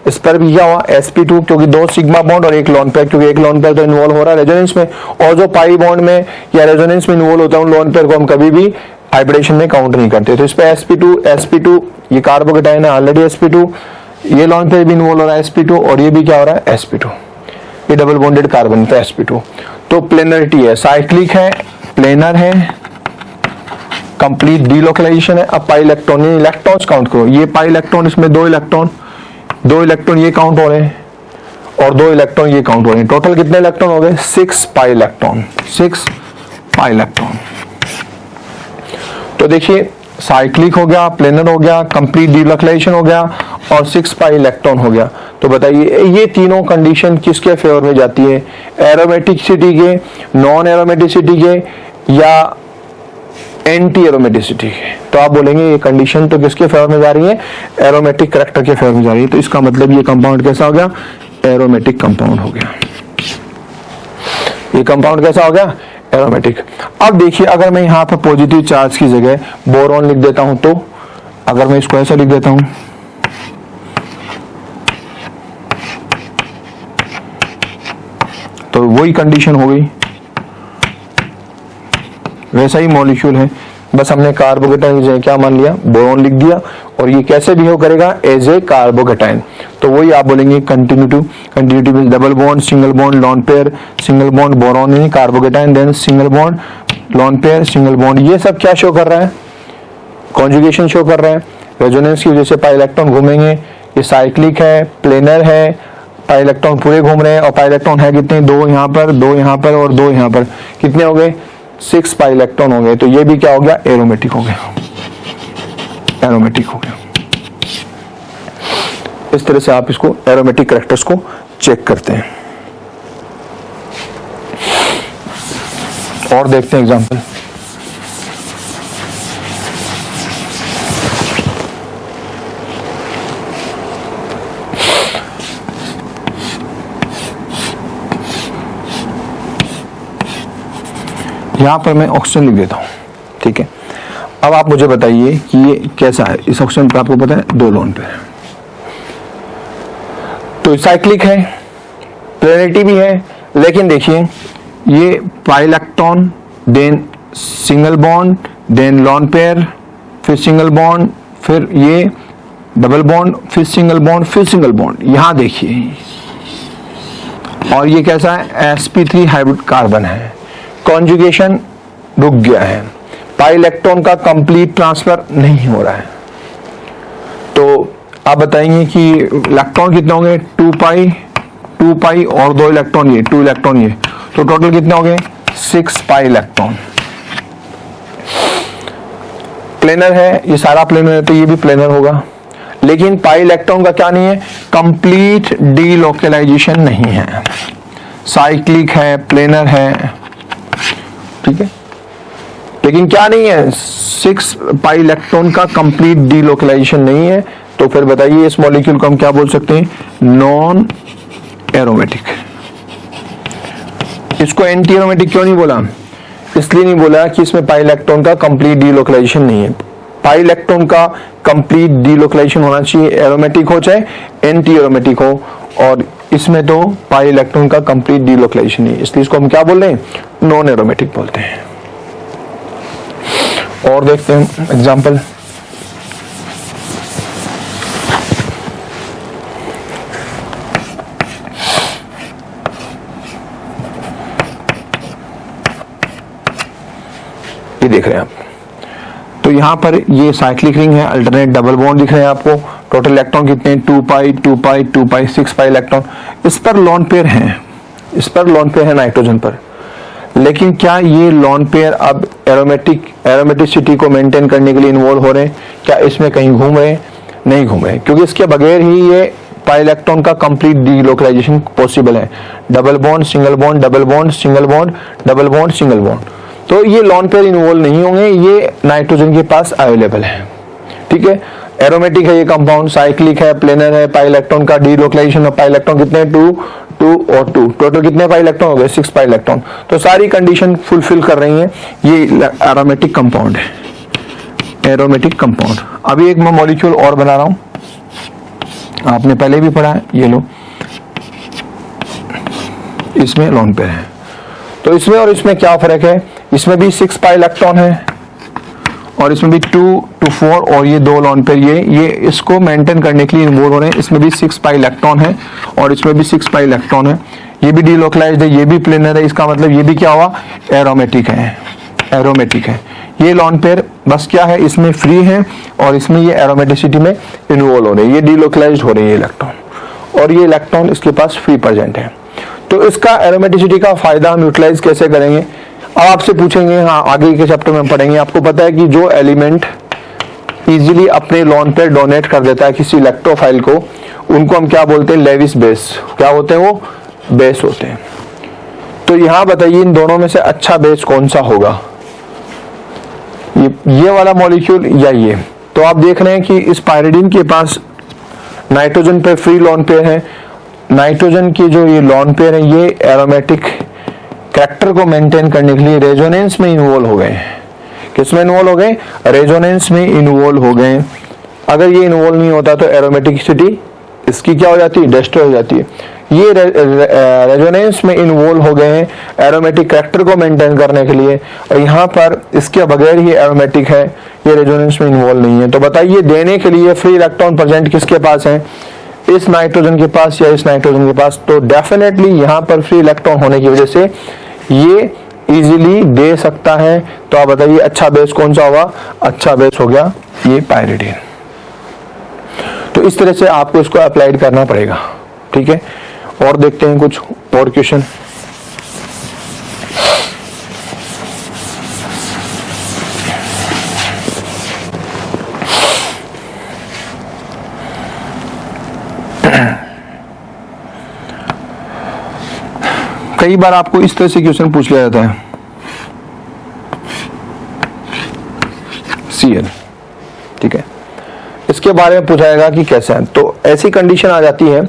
इस पर भी क्या हुआ? sp2, क्योंकि 2 सिग्मा बॉन्ड और 1 लॉन पेयर, क्योंकि 1 लॉन पेयर तो इन्वॉल्व हो रहा है रेजोनेंस में, और जो पाई बॉन्ड में या रेजोनेंस में इन्वॉल्व होता है उन लॉन पेयर को हम कभी भी हाइब्रिडेशन में काउंट नहीं करते। तो इस पर sp2 ये कार्बोकेटाइन है, ऑलरेडी sp2, ये लॉन पेयर भी इन्वॉल्व हो रहा है sp2 और ये भी क्या हो रहा है sp2, ये डबल बॉन्डेड कार्बन पे sp2। तो प्लेनरिटी है, साइक्लिक है, प्लेनर है, कंप्लीट डीलोकलाइजेशन है। अब पाई इलेक्ट्रॉन, ये इलेक्ट्रॉन्स काउंट करो, ये पाई इलेक्ट्रॉन, इसमें दो इलेक्ट्रॉन ये काउंट हो रहे हैं और 2 इलेक्ट्रॉन ये काउंट हो रहे हैं। टोटल कितने इलेक्ट्रॉन हो गए? 6 पाई इलेक्ट्रॉन, 6 पाई इलेक्ट्रॉन। तो देखिए साइक्लिक हो गया, प्लेनर हो गया, कंप्लीट डीलोकलाइजेशन हो गया और 6 पाई इलेक्ट्रॉन हो गया। तो बताइए ये तीनों कंडीशन किसके फेवर में जाती है? एरोमेटिसिटी के, नॉन एरोमेटिसिटी के या एंटी एरोमेटिसिटी के? तो आप बोलेंगे ये कंडीशन तो किसके फेवर में जा रही है? एरोमेटिक करैक्टर के फेवर में जा रही है। तो इसका मतलब ये कंपाउंड कैसा हो गया? एरोमेटिक कंपाउंड हो गया। ये कंपाउंड कैसा हो गया? एरोमेटिक। अब देखिए अगर मैं यहां पर पॉजिटिव चार्ज की जगह बोरॉन लिख देता हूं, तो अगर मैं इसको ऐसा लिख देता हूं, तो वही कंडीशन हो गई, वैसा ही मॉलिक्यूल है, बस हमने कार्बोकेटाइन की जगह क्या मान लिया? बोरॉन लिख दिया। और ये कैसे बिहेव करेगा? As a carbocation. तो वही आप बोलेंगे continuity means double bond, single bond, lone pair, single bond, boron नहीं carbocation, then single bond, lone pair, single bond. ये सब क्या शो कर रहा है? कॉन्जुगेशन शो कर रहा है। रेजोनेंस की वजह से पाई इलेक्ट्रॉन घूमेंगे। ये साइक्लिक है, प्लेनर है, पाई इलेक्ट्रॉन पूरे घूम रहे हैं और पाई इलेक्ट्रॉन है कितने? 2 यहाँ पर, 2 यहाँ पर और 2 यहाँ पर। कितने हो गए? 6 पाई इलेक्ट्रॉन हो गए। तो ये भी क्या हो गया? एरोमेटिक हो गया, एरोमेटिक हो गया। इस तरह से आप इसको एरोमेटिक कैरेक्टर्स को चेक करते हैं। और देखते हैं एग्जांपल। यहां पर मैं ऑक्सीजन लिख देता हूं, ठीक है। अब आप मुझे बताइए कि ये कैसा है। इस ऑक्सीजन पर आपको पता है 2 लोन पे है, तो साइक्लिक है, प्लेनरिटी भी है, लेकिन देखिए ये pi electron, then single bond, then lone pair, फिर सिंगल बॉन्ड, फिर ये डबल बॉन्ड, फिर सिंगल बॉन्ड, फिर सिंगल बॉन्ड। यहां देखिए, और ये कैसा है? sp3 हाइब्रिड कार्बन है। कॉन्जुगेशन रुक गया है, पाई इलेक्ट्रॉन का कंप्लीट ट्रांसफर नहीं हो रहा है। तो आप बताएंगे कि इलेक्ट्रॉन कितने होंगे? 2 पाई और 2 इलेक्ट्रॉन ये, 2 इलेक्ट्रॉन ये, तो टोटल कितने हो गए? 6 पाई इलेक्ट्रॉन। प्लेनर है, ये सारा प्लेनर है तो ये भी प्लेनर होगा, लेकिन पाई इलेक्ट्रॉन का क्या नहीं है? कंप्लीट डीलोकलाइजेशन नहीं है। साइक्लिक है, प्लेनर है, ठीक है, लेकिन क्या नहीं है? 6 पाई इलेक्ट्रॉन का कंप्लीट डीलोकलाइजेशन नहीं है। तो फिर बताइए इस मॉलिक्यूल को हम क्या बोल सकते हैं? Non aromatic. इसको एंटी एरोमेटिक क्यों नहीं बोला? इसलिए नहीं बोला कि इसमें पाई इलेक्ट्रॉन का कंप्लीट डीलोकलाइजेशन नहीं है। पाई इलेक्ट्रॉन का कंप्लीट डीलोकलाइजेशन होना चाहिए, एरोमेटिक हो चाहे एंटी एरोमेटिक हो, और इसमें तो पाई इलेक्ट्रॉन का कंप्लीट डीलोकलाइजेशन नहीं है, इसलिए इसको हम क्या बोल रहे हैं? नॉन एरोमेटिक बोलते हैं। और देखते हैं एग्जांपल। ये देख रहे हैं आप, तो यहां पर ये साइक्लिक रिंग है, अल्टरनेट डबल बॉन्ड दिख रहे हैं आपको। टोटल इलेक्ट्रॉन कितने? 2 पाई, 2 पाई, 2 पाई, 6 पाई इलेक्ट्रॉन। इस पर लॉन पेयर है, इस पर लॉन पेयर है नाइट्रोजन पर, लेकिन क्या ये लॉन पेयर अब एरोमेटिसिटी को मेंटेन करने के लिए इन्वॉल्व हो रहे हैं? क्या इसमें कहीं घूम रहे हैं? नहीं घूम रहे, क्योंकि इसके बगैर ही ये पाई इलेक्ट्रॉन का कंप्लीट डीलोकलाइजेशन पॉसिबल है। Double bond, single bond, double bond, single bond, double bond, single bond, तो ये लॉन पेयर इन्वॉल्व नहीं होंगे, ये नाइट्रोजन के पास अवेलेबल है, ठीक है। एरोमेटिक है ये कंपाउंड, साइक्लिक है, प्लेनर है, पाई इलेक्ट्रॉन का डीलोकलाइजेशन और पाई इलेक्ट्रॉन कितने? 2 और 2, टोटल कितने पाई इलेक्ट्रॉन हो गए? 6 पाई इलेक्ट्रॉन। तो सारी कंडीशन फुलफिल कर रही हैं, ये एरोमेटिक कंपाउंड है, एरोमेटिक कंपाउंड। अभी एक मैं मॉलिक्यूल और बना रहा हूं, आपने पहले भी पढ़ा है, ये लो, इसमें लॉन पेयर है। तो इसमें और इसमें क्या फर्क है? इसमें भी 6 पाई इलेक्ट्रॉन है और इसमें भी 2 to 4 और ये 2 लोन पेयर ये इसको मेंटेन करने के लिए इन्वॉल्व हो रहे हैं। इसमें भी 6 पाई इलेक्ट्रॉन है और इसमें भी 6 पाई इलेक्ट्रॉन है। ये भी डीलोकलाइज्ड है, ये भी प्लेनर है। इसका मतलब ये भी क्या हुआ, एरोमेटिक है, एरोमेटिक है। ये लोन पेयर बस क्या है, इसमें फ्री है और इसमें ये एरोमेटिसिटी में इन्वॉल्व हो रहे हैं, ये डीलोकलाइज्ड हो रहे हैं ये इलेक्ट्रॉन, और ये इलेक्ट्रॉन इसके पास फ्री प्रेजेंट है। तो इसका एरोमेटिसिटी का फायदा हम यूटिलाइज कैसे करेंगे, अब आपसे पूछेंगे, हाँ आगे के चैप्टर में हम पढ़ेंगे। आपको पता है कि जो एलिमेंट इजीली अपने लोन पेयर डोनेट कर देता है किसी इलेक्ट्रोफाइल को, उनको हम क्या बोलते हैं, लेविस बेस। क्या होते हैं वो, बेस होते हैं। तो यहां बताइए इन दोनों में से अच्छा बेस कौन सा होगा, ये वाला मॉलिक्यूल या ये। तो आप देख रहे हैं कि इस पायरिडीन के पास नाइट्रोजन पे फ्री लोन पेयर है। नाइट्रोजन के जो ये लोन पेयर है ये एरोमेटिक कैरेक्टर को मेंटेन करने के लिए रेजोनेंस में इन्वॉल्व हो गए। किसमें इन्वॉल्व हो गए, रेजोनेंस में इन्वॉल्व हो गए। अगर ये इन्वॉल्व नहीं होता तो एरोमेटिसिटी इसकी क्या हो जाती है, डिस्ट्रॉय हो जाती है। ये रेजोनेंस में इन्वॉल्व हो गए हैं एरोमेटिक कैरेक्टर को मेंटेन करने के लिए, और यहाँ पर इसके बगैर ही एरोमेटिक है, ये रेजोनेंस में इन्वॉल्व नहीं है। तो बताइए देने के लिए फ्री इलेक्ट्रॉन प्रेजेंट किसके पास है, इस नाइट्रोजन के पास या इस नाइट्रोजन के पास। तो डेफिनेटली यहाँ पर फ्री इलेक्ट्रॉन होने की वजह से ये इजीली दे सकता है। तो आप बताइए अच्छा बेस कौन सा होगा, अच्छा बेस हो गया ये पायरिडीन। तो इस तरह से आपको इसको अप्लाइड करना पड़ेगा, ठीक है। और देखते हैं कुछ और क्वेश्चन। कई बार आपको इस तरह से क्वेश्चन पूछ लिया जाता है, Cl, ठीक है, इसके बारे में पूछाएगा कि कैसा है। तो ऐसी कंडीशन आ जाती है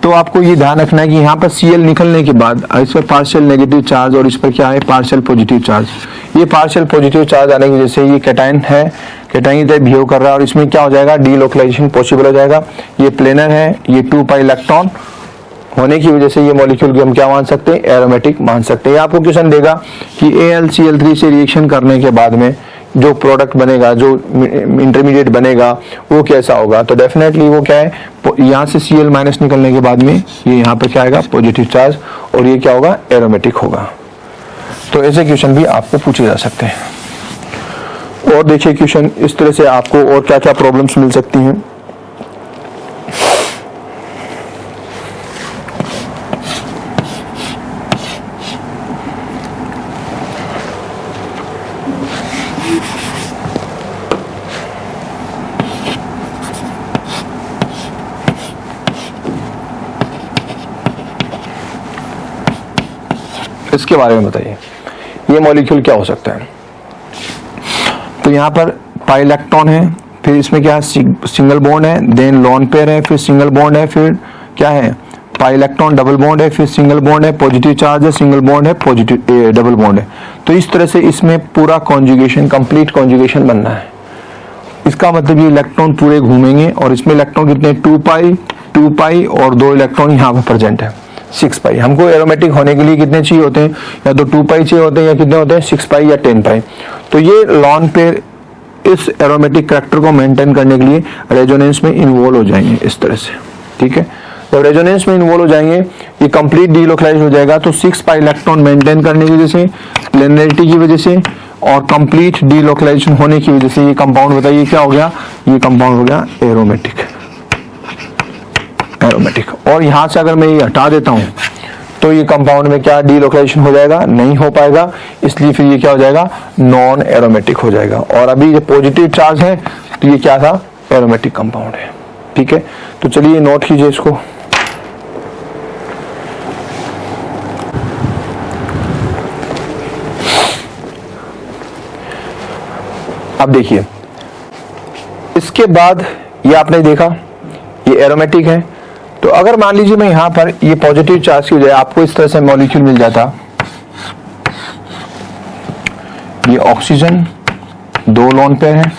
तो आपको ये ध्यान रखना है कि यहाँ पर Cl निकलने के बाद इस पर पार्शियल नेगेटिव चार्ज और इस पर क्या है, पार्शियल पॉजिटिव चार्ज। ये पार्शियल पॉजिटिव चार्ज आने की वजह से ये कैटायन है, कैटायन टाइप बिहेव कर रहा है और इसमें क्या हो जाएगा, डीलोकलाइजेशन पॉसिबल हो जाएगा। ये प्लेनर है, ये 2 पाई इलेक्ट्रॉन होने की वजह से ये मॉलिक्यूल को हम क्या मान सकते हैं, एरोमेटिक मान सकते हैं। आपको क्वेश्चन देगा कि AlCl3 से रिएक्शन करने के बाद में जो प्रोडक्ट बनेगा, जो इंटरमीडिएट बनेगा वो कैसा होगा। तो डेफिनेटली वो क्या है, यहाँ से Cl माइनस निकलने के बाद में ये यहाँ पे क्या आएगा, पॉजिटिव चार्ज, और ये क्या होगा, एरोमेटिक होगा। तो ऐसे क्वेश्चन भी आपको पूछे जा सकते हैं। और देखिए क्वेश्चन इस तरह से आपको और क्या क्या प्रॉब्लम्स मिल सकती हैं। इसके बारे में बताइए, ये मॉलिक्यूल क्या हो सकता है। तो यहाँ पर पाई इलेक्ट्रॉन है, फिर इसमें क्या है, सिंगल बॉन्ड है, देन लोन पेयर है, फिर सिंगल बॉन्ड है, फिर क्या है, पाई इलेक्ट्रॉन डबल बॉन्ड है, फिर सिंगल बॉन्ड है, पॉजिटिव चार्ज है, सिंगल बॉन्ड है, पॉजिटिव डबल बॉन्ड है। तो इस तरह से इसमें पूरा कॉन्जुगेशन, कंप्लीट कॉन्जुगेशन बनना है। इसका मतलब ये इलेक्ट्रॉन पूरे घूमेंगे और इसमें इलेक्ट्रॉन कितने, 2 पाई और 2 इलेक्ट्रॉन यहाँ पर प्रेजेंट है, 6 पाई। हमको एरोमेटिक होने के लिए कितने चाहिए होते हैं, या तो 2 पाई चाहिए होते हैं या कितने होते हैं, 6 पाई या 10 पाई। तो ये लोन पेयर इस एरोमेटिक कैरेक्टर को मेंटेन करने के लिए रेजोनेंस में इन्वॉल्व हो जाएंगे इस तरह से, ठीक है। जब रेजोनेंस में इन्वॉल्व हो जाएंगे ये कंप्लीट डीलोकलाइज हो जाएगा। तो 6 पाई इलेक्ट्रॉन मेंटेन करने की वजह से, प्लेनरिटी की वजह से और कंप्लीट डीलोकलाइजेशन होने की वजह से ये कंपाउंड बताइए क्या हो गया, ये कंपाउंड हो गया एरोमेटिक, एरोमेटिक। और यहां से अगर मैं ये हटा देता हूं तो ये कंपाउंड में क्या डीलोकलाइजेशन हो जाएगा, नहीं हो पाएगा, इसलिए फिर ये क्या हो जाएगा, नॉन एरोमेटिक हो जाएगा। और अभी ये पॉजिटिव चार्ज है तो ये क्या था, एरोमेटिक कंपाउंड है, ठीक है। तो चलिए नोट कीजिए इसको। अब देखिए इसके बाद ये आपने देखा ये एरोमेटिक है। तो अगर मान लीजिए मैं यहां पर ये पॉजिटिव चार्ज की वजह आपको इस तरह से मॉलिक्यूल मिल जाता, ये ऑक्सीजन 2 लोन पेयर है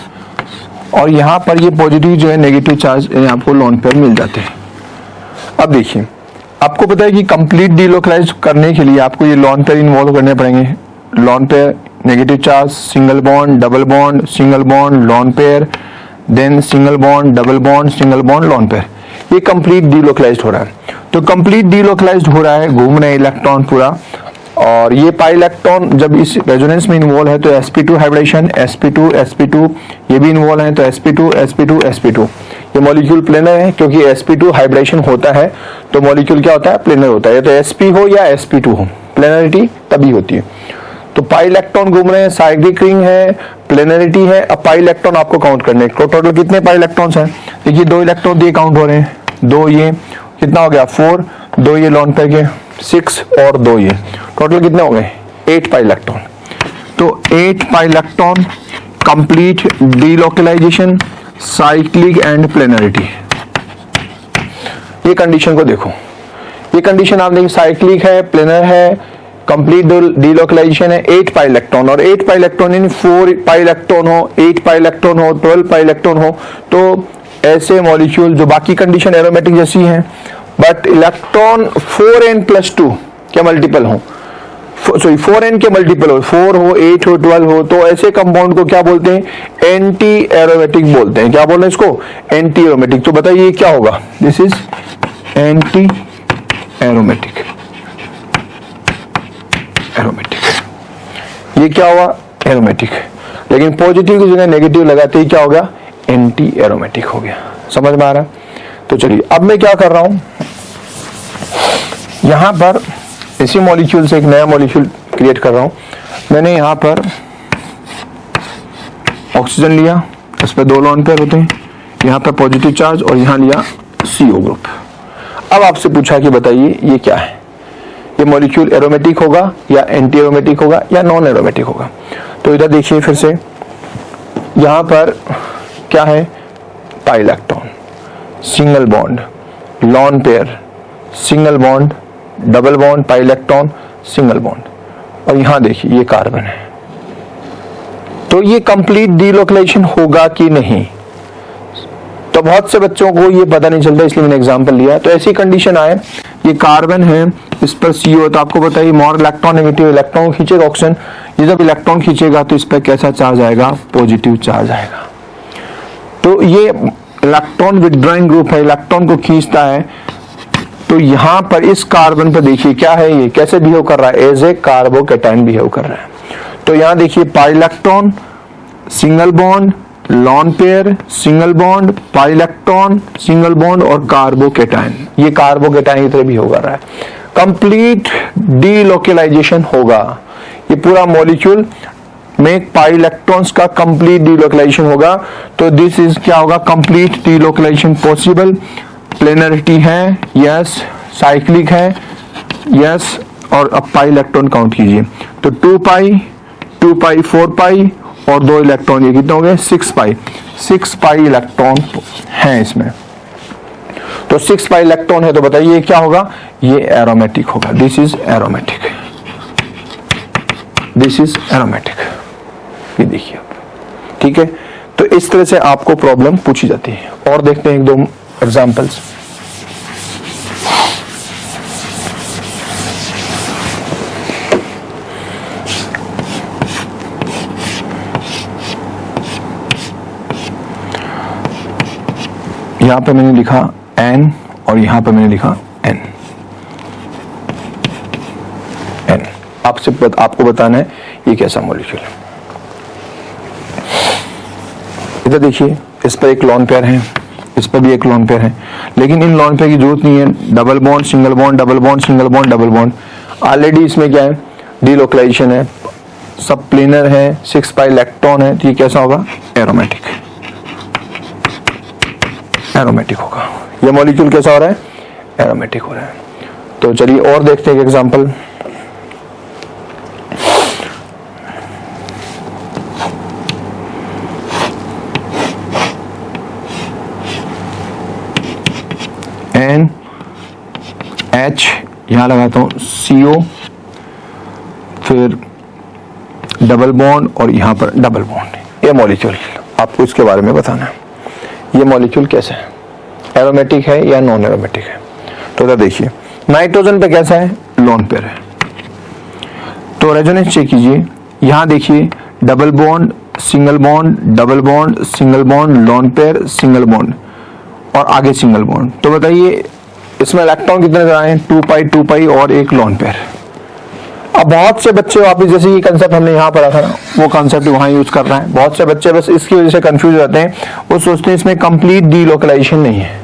और यहां पर ये पॉजिटिव जो है नेगेटिव चार्ज आपको लोन पेयर मिल जाते हैं। अब देखिए आपको पता है कि कंप्लीट डीलोकलाइज करने के लिए आपको ये लोन पेयर इन्वॉल्व करने पड़ेंगे। Lone pair negative charge, single bond, double bond, single bond, lone pair, then single bond, double bond, single bond, lone pair. ये कंप्लीट डीलोकलाइज्ड हो रहा है। तो कंप्लीट डीलोकलाइज्ड हो रहा है, घूम रहे इलेक्ट्रॉन पूरा। और ये पाई इलेक्ट्रॉन जब इस रेजोनेंस में इन्वॉल्व है तो sp2 हाइब्रिडेशन, sp2 ये भी इन्वॉल्व है, तो sp2 ये मॉलिक्यूल प्लेनर है, क्योंकि sp2 हाइब्रिडेशन होता है तो मॉलिक्यूल क्या होता है, प्लेनर होता है। तो sp हो या sp2 हो, प्लेनरिटी तभी होती है। तो पाई इलेक्ट्रॉन घूम रहे हैं, साइक्लिक रिंग है, प्लेनरिटी है। अब पाई इलेक्ट्रॉन आपको काउंट करने हैं। टोटल कितने पाई इलेक्ट्रॉन्स हैं? देखिए 2 इलेक्ट्रॉन ये काउंट हो रहे हैं, 2 ये, कितना हो गया 4, 2 ये लॉन पेयर के 6 और 2 ये, टोटल कितने हो गए 8 पाई इलेक्ट्रॉन। तो 8 pi electron, complete delocalisation, cyclic and planarity. ये कंडीशन को देखो, ये कंडीशन आप देखिए साइक्लिक है, प्लेनर है, कंप्लीट डीलोकलाइजेशन है, 8 पाई इलेक्ट्रॉन। और 8 पाई इलेक्ट्रॉन यानी 4 पाई इलेक्ट्रॉन हो, 8 पाई इलेक्ट्रॉन हो, 12 पाई इलेक्ट्रॉन हो, तो ऐसे मॉलिक्यूल जो बाकी कंडीशन एरोमेटिक जैसी हैं, बट इलेक्ट्रॉन 4n+2 क्या मल्टीपल हो, सॉरी 4n के मल्टीपल हो, 4 हो, 8 हो, 12 हो, तो ऐसे कंपाउंड को क्या बोलते हैं, एंटी एरोमेटिक बोलते हैं। क्या बोल रहे हैं इसको, एंटी एरोमेटिक। तो बताइए क्या होगा, this is anti aromatic. Aromatic ये क्या हुआ, एरोमेटिक। लेकिन पॉजिटिव की जगह नेगेटिव लगाते ही क्या हो गया, एंटी एरोमेटिक हो गया। समझ में आ रहा है? तो चलिए अब मैं क्या कर रहा हूं, यहां पर इसी मॉलिक्यूल से एक नया मॉलिक्यूल क्रिएट कर रहा हूं। मैंने यहां पर ऑक्सीजन लिया, इस पर 2 लॉन पेयर होते हैं, यहां पर पॉजिटिव चार्ज, और यहां लिया CO ग्रुप। अब आपसे पूछा कि बताइए ये क्या है, ये मॉलिक्यूल एरोमेटिक होगा या एंटी एरोमेटिक होगा या नॉन एरोमेटिक होगा। तो इधर देखिए फिर से, यहां पर क्या है, pi electron, single bond, lone pair, single bond, double bond, pi electron, single bond, और यहां देखिए ये कार्बन है। तो ये कंप्लीट डीलोकलाइजेशन होगा कि नहीं, तो बहुत से बच्चों को ये पता नहीं चलता, इसलिए मैंने एग्जांपल लिया। तो ऐसी कंडीशन आए, ये कार्बन है, इस पर CO, तो आपको बताइए मोर इलेक्ट्रॉन नेगेटिव, इलेक्ट्रॉन खींचेगा ऑक्सीजन, ये जब इलेक्ट्रॉन खींचेगा तो इस पर कैसा चार्ज आएगा, पॉजिटिव चार्ज आएगा। तो ये इलेक्ट्रॉन विथड्रॉइंग ग्रुप है, इलेक्ट्रॉन को खींचता है। तो यहां पर इस कार्बन पर देखिए क्या है, ये कैसे बिहेव कर रहा है, एज ए कार्बोकैटायन बिहेव कर रहा है। तो यहां देखिए pi electron, single bond, lone pair, single bond, pi electron, single bond और कार्बोकैटायन, ये कार्बोकैटायन की तरह बिहेव कर रहा है। कंप्लीट डीलोकलाइजेशन होगा, ये पूरा मॉलिक्यूल में पाई इलेक्ट्रॉन्स का कंप्लीट डीलोकलाइजेशन होगा। तो दिस इज क्या होगा, कंप्लीट डीलोकलाइजेशन पॉसिबल। प्लेनरिटी है, यस, साइक्लिक है, यस, और अब पाई इलेक्ट्रॉन काउंट कीजिए, तो 2 पाई, 4 पाई और 2 इलेक्ट्रॉन, ये कितने हो गए, 6 पाई इलेक्ट्रॉन हैं इसमें। तो 6 पाई इलेक्ट्रॉन है, तो बताइए क्या होगा, ये एरोमेटिक होगा। This is aromatic, this is aromatic. ये देखिए, ठीक है। तो इस तरह से आपको प्रॉब्लम पूछी जाती है। और देखते हैं 1-2 एग्जाम्पल्स। यहां पे मैंने लिखा N और यहां पे मैंने लिखा N। आपको बताना है ये कैसा मॉलिक्यूल है। इधर देखिए, इस पर एक लॉन पेयर है, इस पर भी एक लॉन पेयर है, लेकिन इन लॉन पेयर की जरूरत नहीं है। Double bond, single bond, double bond, single bond, double bond, already इसमें क्या है, डीलोकलाइजेशन है, सब प्लेनर है, 6 पाई इलेक्ट्रॉन है। तो ये कैसा होगा, एरोमेटिक, एरोमेटिक होगा। ये मॉलिक्यूल कैसा हो रहा है, एरोमेटिक हो रहा है। तो चलिए और देखते हैं एक एग्जांपल। NH, यहां लगाता हूं CO, फिर डबल बॉन्ड और यहां पर डबल बॉन्ड। ये मॉलिक्यूल आपको इसके बारे में बताना है, ये मॉलिक्यूल कैसा है, एरोमेटिक है या नॉन एरोमेटिक है। तो इधर देखिए, नाइट्रोजन पे कैसा है, लोन पेयर है। तो रेजोनेंस चेक कीजिए, यहाँ देखिए double bond, single bond, double bond, single bond, lone pair, single bond और आगे सिंगल बॉन्ड। तो बताइए इसमें इलेक्ट्रॉन कितने नजर आए? 2 पाई और एक लोन पेयर। अब बहुत से बच्चे वापस जैसे ये कंसेप्ट हमने यहाँ पढ़ा था ना, वो कंसेप्ट वहाँ यूज कर रहे हैं। बहुत से बच्चे बस इसकी वजह से कंफ्यूज रहते हैं, वो सोचते हैं इसमें कंप्लीट डीलोकलाइजेशन नहीं है।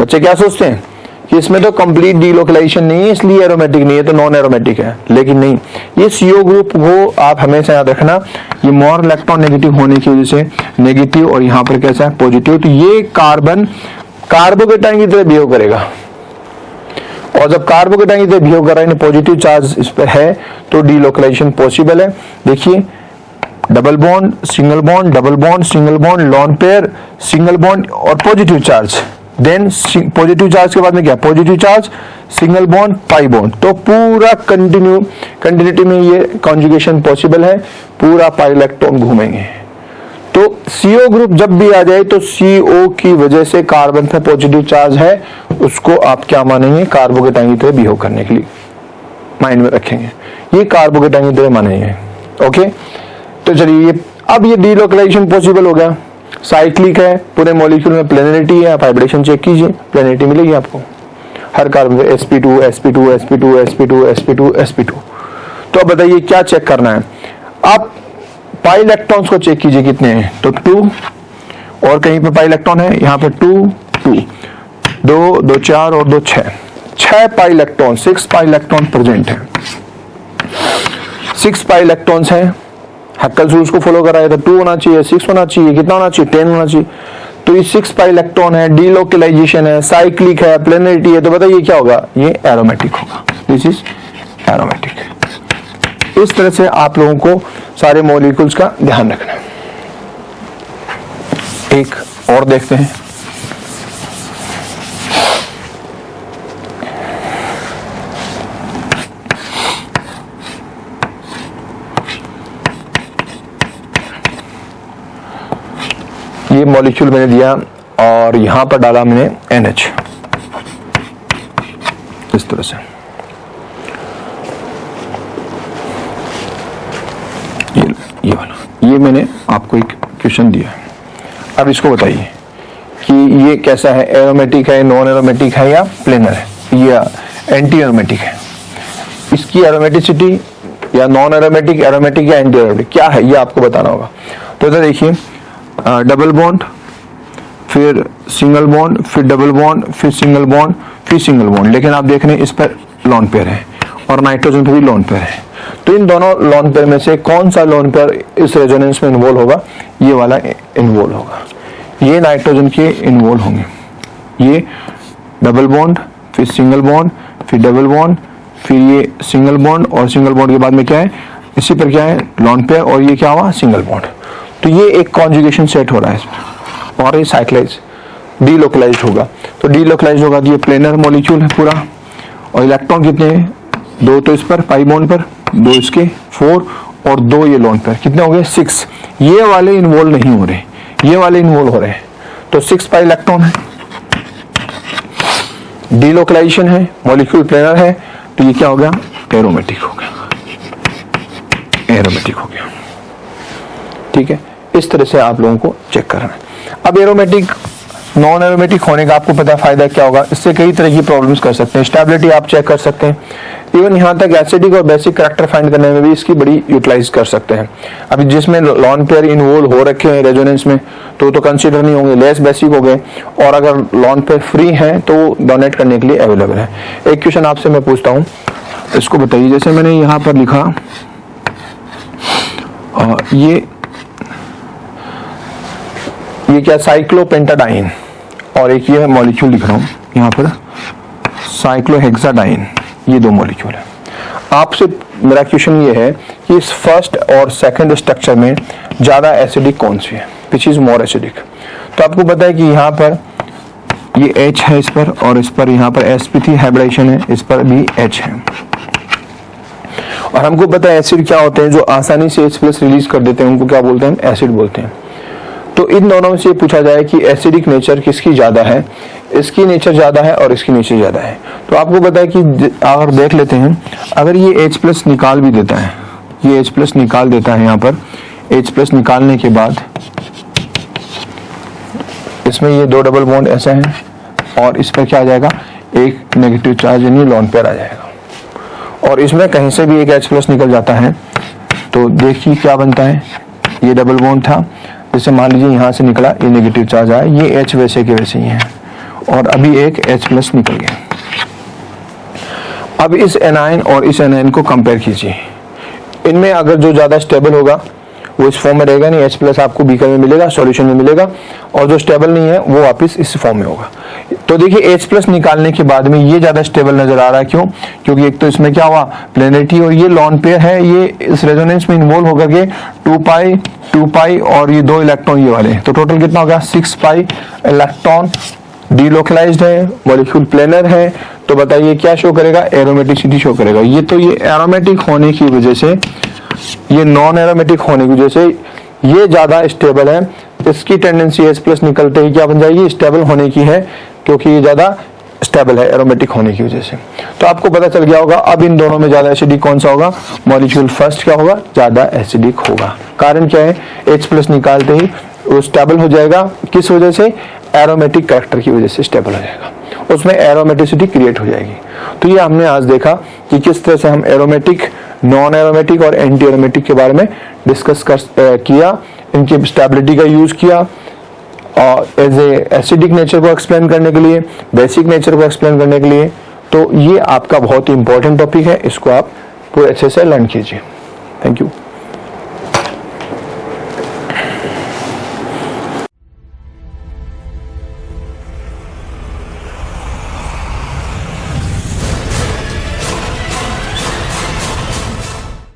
बच्चे क्या सोचते हैं कि इसमें तो कंप्लीट डीलोकलाइजेशन नहीं है इसलिए एरोमेटिक नहीं है, तो नॉन एरोमेटिक है। लेकिन नहीं, ये CO ग्रुप को आप हमेशा याद रखना, ये मोर इलेक्ट्रॉन नेगेटिव होने की वजह से नेगेटिव और यहाँ पर कैसा है पॉजिटिव। तो ये कार्बन कार्बोकेटाइन की तरह बिहेव करेगा और जब कार्बोकेटाइन की तरह बिहेव कर रहा है, पॉजिटिव चार्ज इस पर है, तो डीलोकलाइजेशन पॉसिबल है। देखिए double bond, single bond, double bond, single bond, lone pair, single bond और positive charge. Then positive charge के बाद में क्या? Positive charge, single bond, pi bond. तो पूरा कंटिन्यूटी में ये कॉन्जुगेशन पॉसिबल है, पूरा पाई इलेक्ट्रॉन घूमेंगे। तो CO ग्रुप जब भी आ जाए तो CO की वजह से कार्बन पे पॉजिटिव चार्ज है, उसको आप क्या मानेंगे? कार्बोकेटाइन की तरह बिहेव करने के लिए माइंड में रखेंगे, ये कार्बोकेटाइन की तरह मानेंगे। ओके, तो चलिए अब ये डीलोकलाइजेशन पॉसिबल हो गया, साइक्लिक है, पूरे मॉलिक्यूल में प्लेनरिटी है। आप वाइब्रेशन चेक कीजिए, प्लेनरिटी मिलेगी आपको हर कार्बन में, sp2 sp2 sp2 sp2 sp2 sp2। तो अब बताइए क्या चेक करना है? आप पाई इलेक्ट्रॉन्स को चेक कीजिए कितने हैं, तो 2 और कहीं पे पाई इलेक्ट्रॉन है, यहाँ पे 2 2 4 और 2 6 pi electron, 6 pi electron present है। 6 पाई इलेक्ट्रॉन्स हैं, हैकेल्स रूल्स को फॉलो कर रहा है, तो 2 होना चाहिए, 6 होना चाहिए, कितना होना चाहिए? 10 होना चाहिए। तो ये 6 पाई इलेक्ट्रॉन है, डीलोकलाइजेशन है, साइक्लिक है, प्लेनरिटी है, तो बताइए क्या होगा? ये एरोमेटिक होगा। This is aromatic. इस तरह से आप लोगों को सारे मॉलिक्यूल्स का ध्यान रखना है। एक और देखते हैं, ये मॉलिक्यूल मैंने दिया और यहां पर डाला मैंने NH इस तरह से। ये वाला, ये मैंने आपको एक क्वेश्चन दिया है। अब इसको बताइए कि ये कैसा है, एरोमेटिक है, नॉन एरोमेटिक है या प्लेनर है या एंटी एरोमेटिक है? इसकी एरोमेटिसिटी या नॉन एरोमेटिक, एरोमेटिक या एंटी एरोमेटिक क्या है, ये आपको बताना होगा। तो इधर देखिए डबल बॉन्ड, फिर सिंगल बॉन्ड, फिर डबल बॉन्ड, फिर सिंगल बॉन्ड, फिर सिंगल बॉन्ड। लेकिन आप देख रहे हैं इस पर लोन पेयर है और नाइट्रोजन पर भी लोन पेयर है। तो इन दोनों लोन पेयर में से कौन सा लोन पेयर इस रेजोनेंस में इन्वॉल्व होगा? ये वाला इन्वॉल्व होगा। ये नाइट्रोजन के इन्वॉल्व होंगे। ये डबल बॉन्ड, फिर सिंगल बॉन्ड, फिर डबल बॉन्ड, फिर ये सिंगल बॉन्ड और सिंगल बॉन्ड के बाद में क्या है? इसी पर क्या है? Lone pair. और ये क्या हुआ? Single bond. तो ये एक कॉन्जुगेशन सेट हो रहा है इसमें और ये साइक्लाइज डीलोकलाइज होगा। तो डीलोकलाइज होगा तो ये प्लेनर मॉलिक्यूल है पूरा। और इलेक्ट्रॉन कितने हैं? 2 तो इस पर पाई बॉन्ड पर, 2 इसके 4 और 2 ये लोन पर, कितने हो गए? 6। ये वाले इन्वॉल्व नहीं हो रहे, ये वाले इन्वॉल्व हो रहे हैं। तो 6 पाई इलेक्ट्रॉन है, डीलोकलाइजेशन है, मॉलिक्यूल प्लेनर है, तो ये क्या हो गया? एरोमेटिक हो गया, एरोमेटिक हो गया। ठीक है, इस तरह से आप लोगों को चेक करना है। अब एरोमेटिक नॉन एरोमेटिक होने का आपको पता फायदा क्या होगा? इससे कई तरह की प्रॉब्लम्स कर सकते हैं, स्टेबिलिटी आप चेक कर सकते हैं, इवन यहाँ तक एसिडिक और बेसिक कैरेक्टर फाइंड करने में भी इसकी बड़ी यूटिलाइज कर सकते हैं। अभी जिसमें लोन पेयर इन्वॉल्व हो रखे हैं रेजोनेंस में तो कंसिडर नहीं होंगे, लेस बेसिक हो गए। और अगर लोन पेयर फ्री हैं तो डोनेट करने के लिए अवेलेबल है। एक क्वेश्चन आपसे मैं पूछता हूँ, इसको बताइए। जैसे मैंने यहाँ पर लिखा ये क्या? साइक्लोपेंटाडाइन। और एक ये मॉलिक्यूल लिख रहा हूं यहाँ पर, साइक्लोहेक्साडाइन। ये 2 मॉलिक्यूल है। आपसे मेरा क्वेश्चन ये है कि इस फर्स्ट और सेकंड स्ट्रक्चर में ज्यादा एसिडिक कौन सी है? Which is more acidic? तो आपको पता है कि यहाँ पर ये H है इस पर, और इस पर यहाँ पर sp3 हाइब्रिडेशन है, इस पर भी H है। और हमको पता है एसिड क्या होते हैं? जो आसानी से H+ रिलीज कर देते हैं उनको क्या बोलते हैं? एसिड बोलते हैं। तो इन दोनों में से पूछा जाए कि एसिडिक नेचर किसकी ज्यादा है? इसकी नेचर ज्यादा है और इसकी नेचर ज्यादा है। तो आपको पता है कि अगर देख लेते हैं, अगर ये H+ निकाल भी देता है ये H प्लस निकाल देता है यहाँ पर। H प्लस निकालने के बाद इसमें ये 2 डबल बॉन्ड ऐसे हैं और इस पर क्या आ जाएगा, एक नेगेटिव चार्ज यानी लोन पेयर आ जाएगा। और इसमें कहीं से भी एक H प्लस निकल जाता है तो देखिए क्या बनता है, ये डबल बॉन्ड था, जैसे मान लीजिए यहाँ से निकला, ये नेगेटिव चार्ज आया, ये H वैसे के वैसे ही है और अभी एक H प्लस निकल गया। अब इस एनायन और इस एनायन को कंपेयर कीजिए, इनमें अगर जो ज़्यादा स्टेबल होगा वो इस फॉर्म में रहेगा, नहीं H प्लस आपको बीकर में मिलेगा, सॉल्यूशन में मिलेगा, और जो स्टेबल नहीं है वो वापस इस फॉर्म में होगा। तो देखिए H प्लस निकालने के बाद में ये ज़्यादा स्टेबल नजर आ रहा है, क्यों? क्योंकि एक तो इसमें क्या हुआ, प्लेनेरिटी, और ये लॉन पेयर है, ये इस रेजोनेंस में इन्वॉल्व होकर के 2 पाई और ये 2 इलेक्ट्रॉन ये वाले, तो टोटल कितना हो गया 6 पाई इलेक्ट्रॉन। डीलोकलाइज्ड है, मॉलिक्यूल प्लेनर है, तो बताइए क्या शो करेगा, एरोमेटिसिटी शो करेगा। ये तो ये एरोमेटिक होने की वजह से, ये नॉन एरोमेटिक होने की वजह से ये ज्यादा स्टेबल है, इसकी टेंडेंसी H प्लस निकलते ही क्या बन जाएगी, स्टेबल होने की है, क्योंकि ये ज्यादा स्टेबल है एरोमेटिक होने की वजह से। तो आपको पता चल गया होगा अब इन दोनों में ज्यादा एसिडिक कौन सा होगा, मॉलिक्यूल फर्स्ट क्या होगा, ज्यादा एसिडिक होगा। कारण क्या है, H प्लस निकालते ही वो स्टेबल हो जाएगा, किस वजह से, एरोमेटिक कैरेक्टर की वजह से स्टेबल हो जाएगा, उसमें एरोमेटिसिटी क्रिएट हो जाएगी। तो ये हमने आज देखा कि किस तरह से हम एरोमेटिक, नॉन एरोमेटिक और एंटी एरोमेटिक के बारे में डिस्कस किया, इनकी स्टेबिलिटी का यूज किया और एज ए एसिडिक नेचर को एक्सप्लेन करने के लिए, बेसिक नेचर को एक्सप्लेन करने के लिए। तो ये आपका बहुत ही इंपॉर्टेंट टॉपिक है, इसको आप पूरे अच्छे से लर्न कीजिए। Thank you.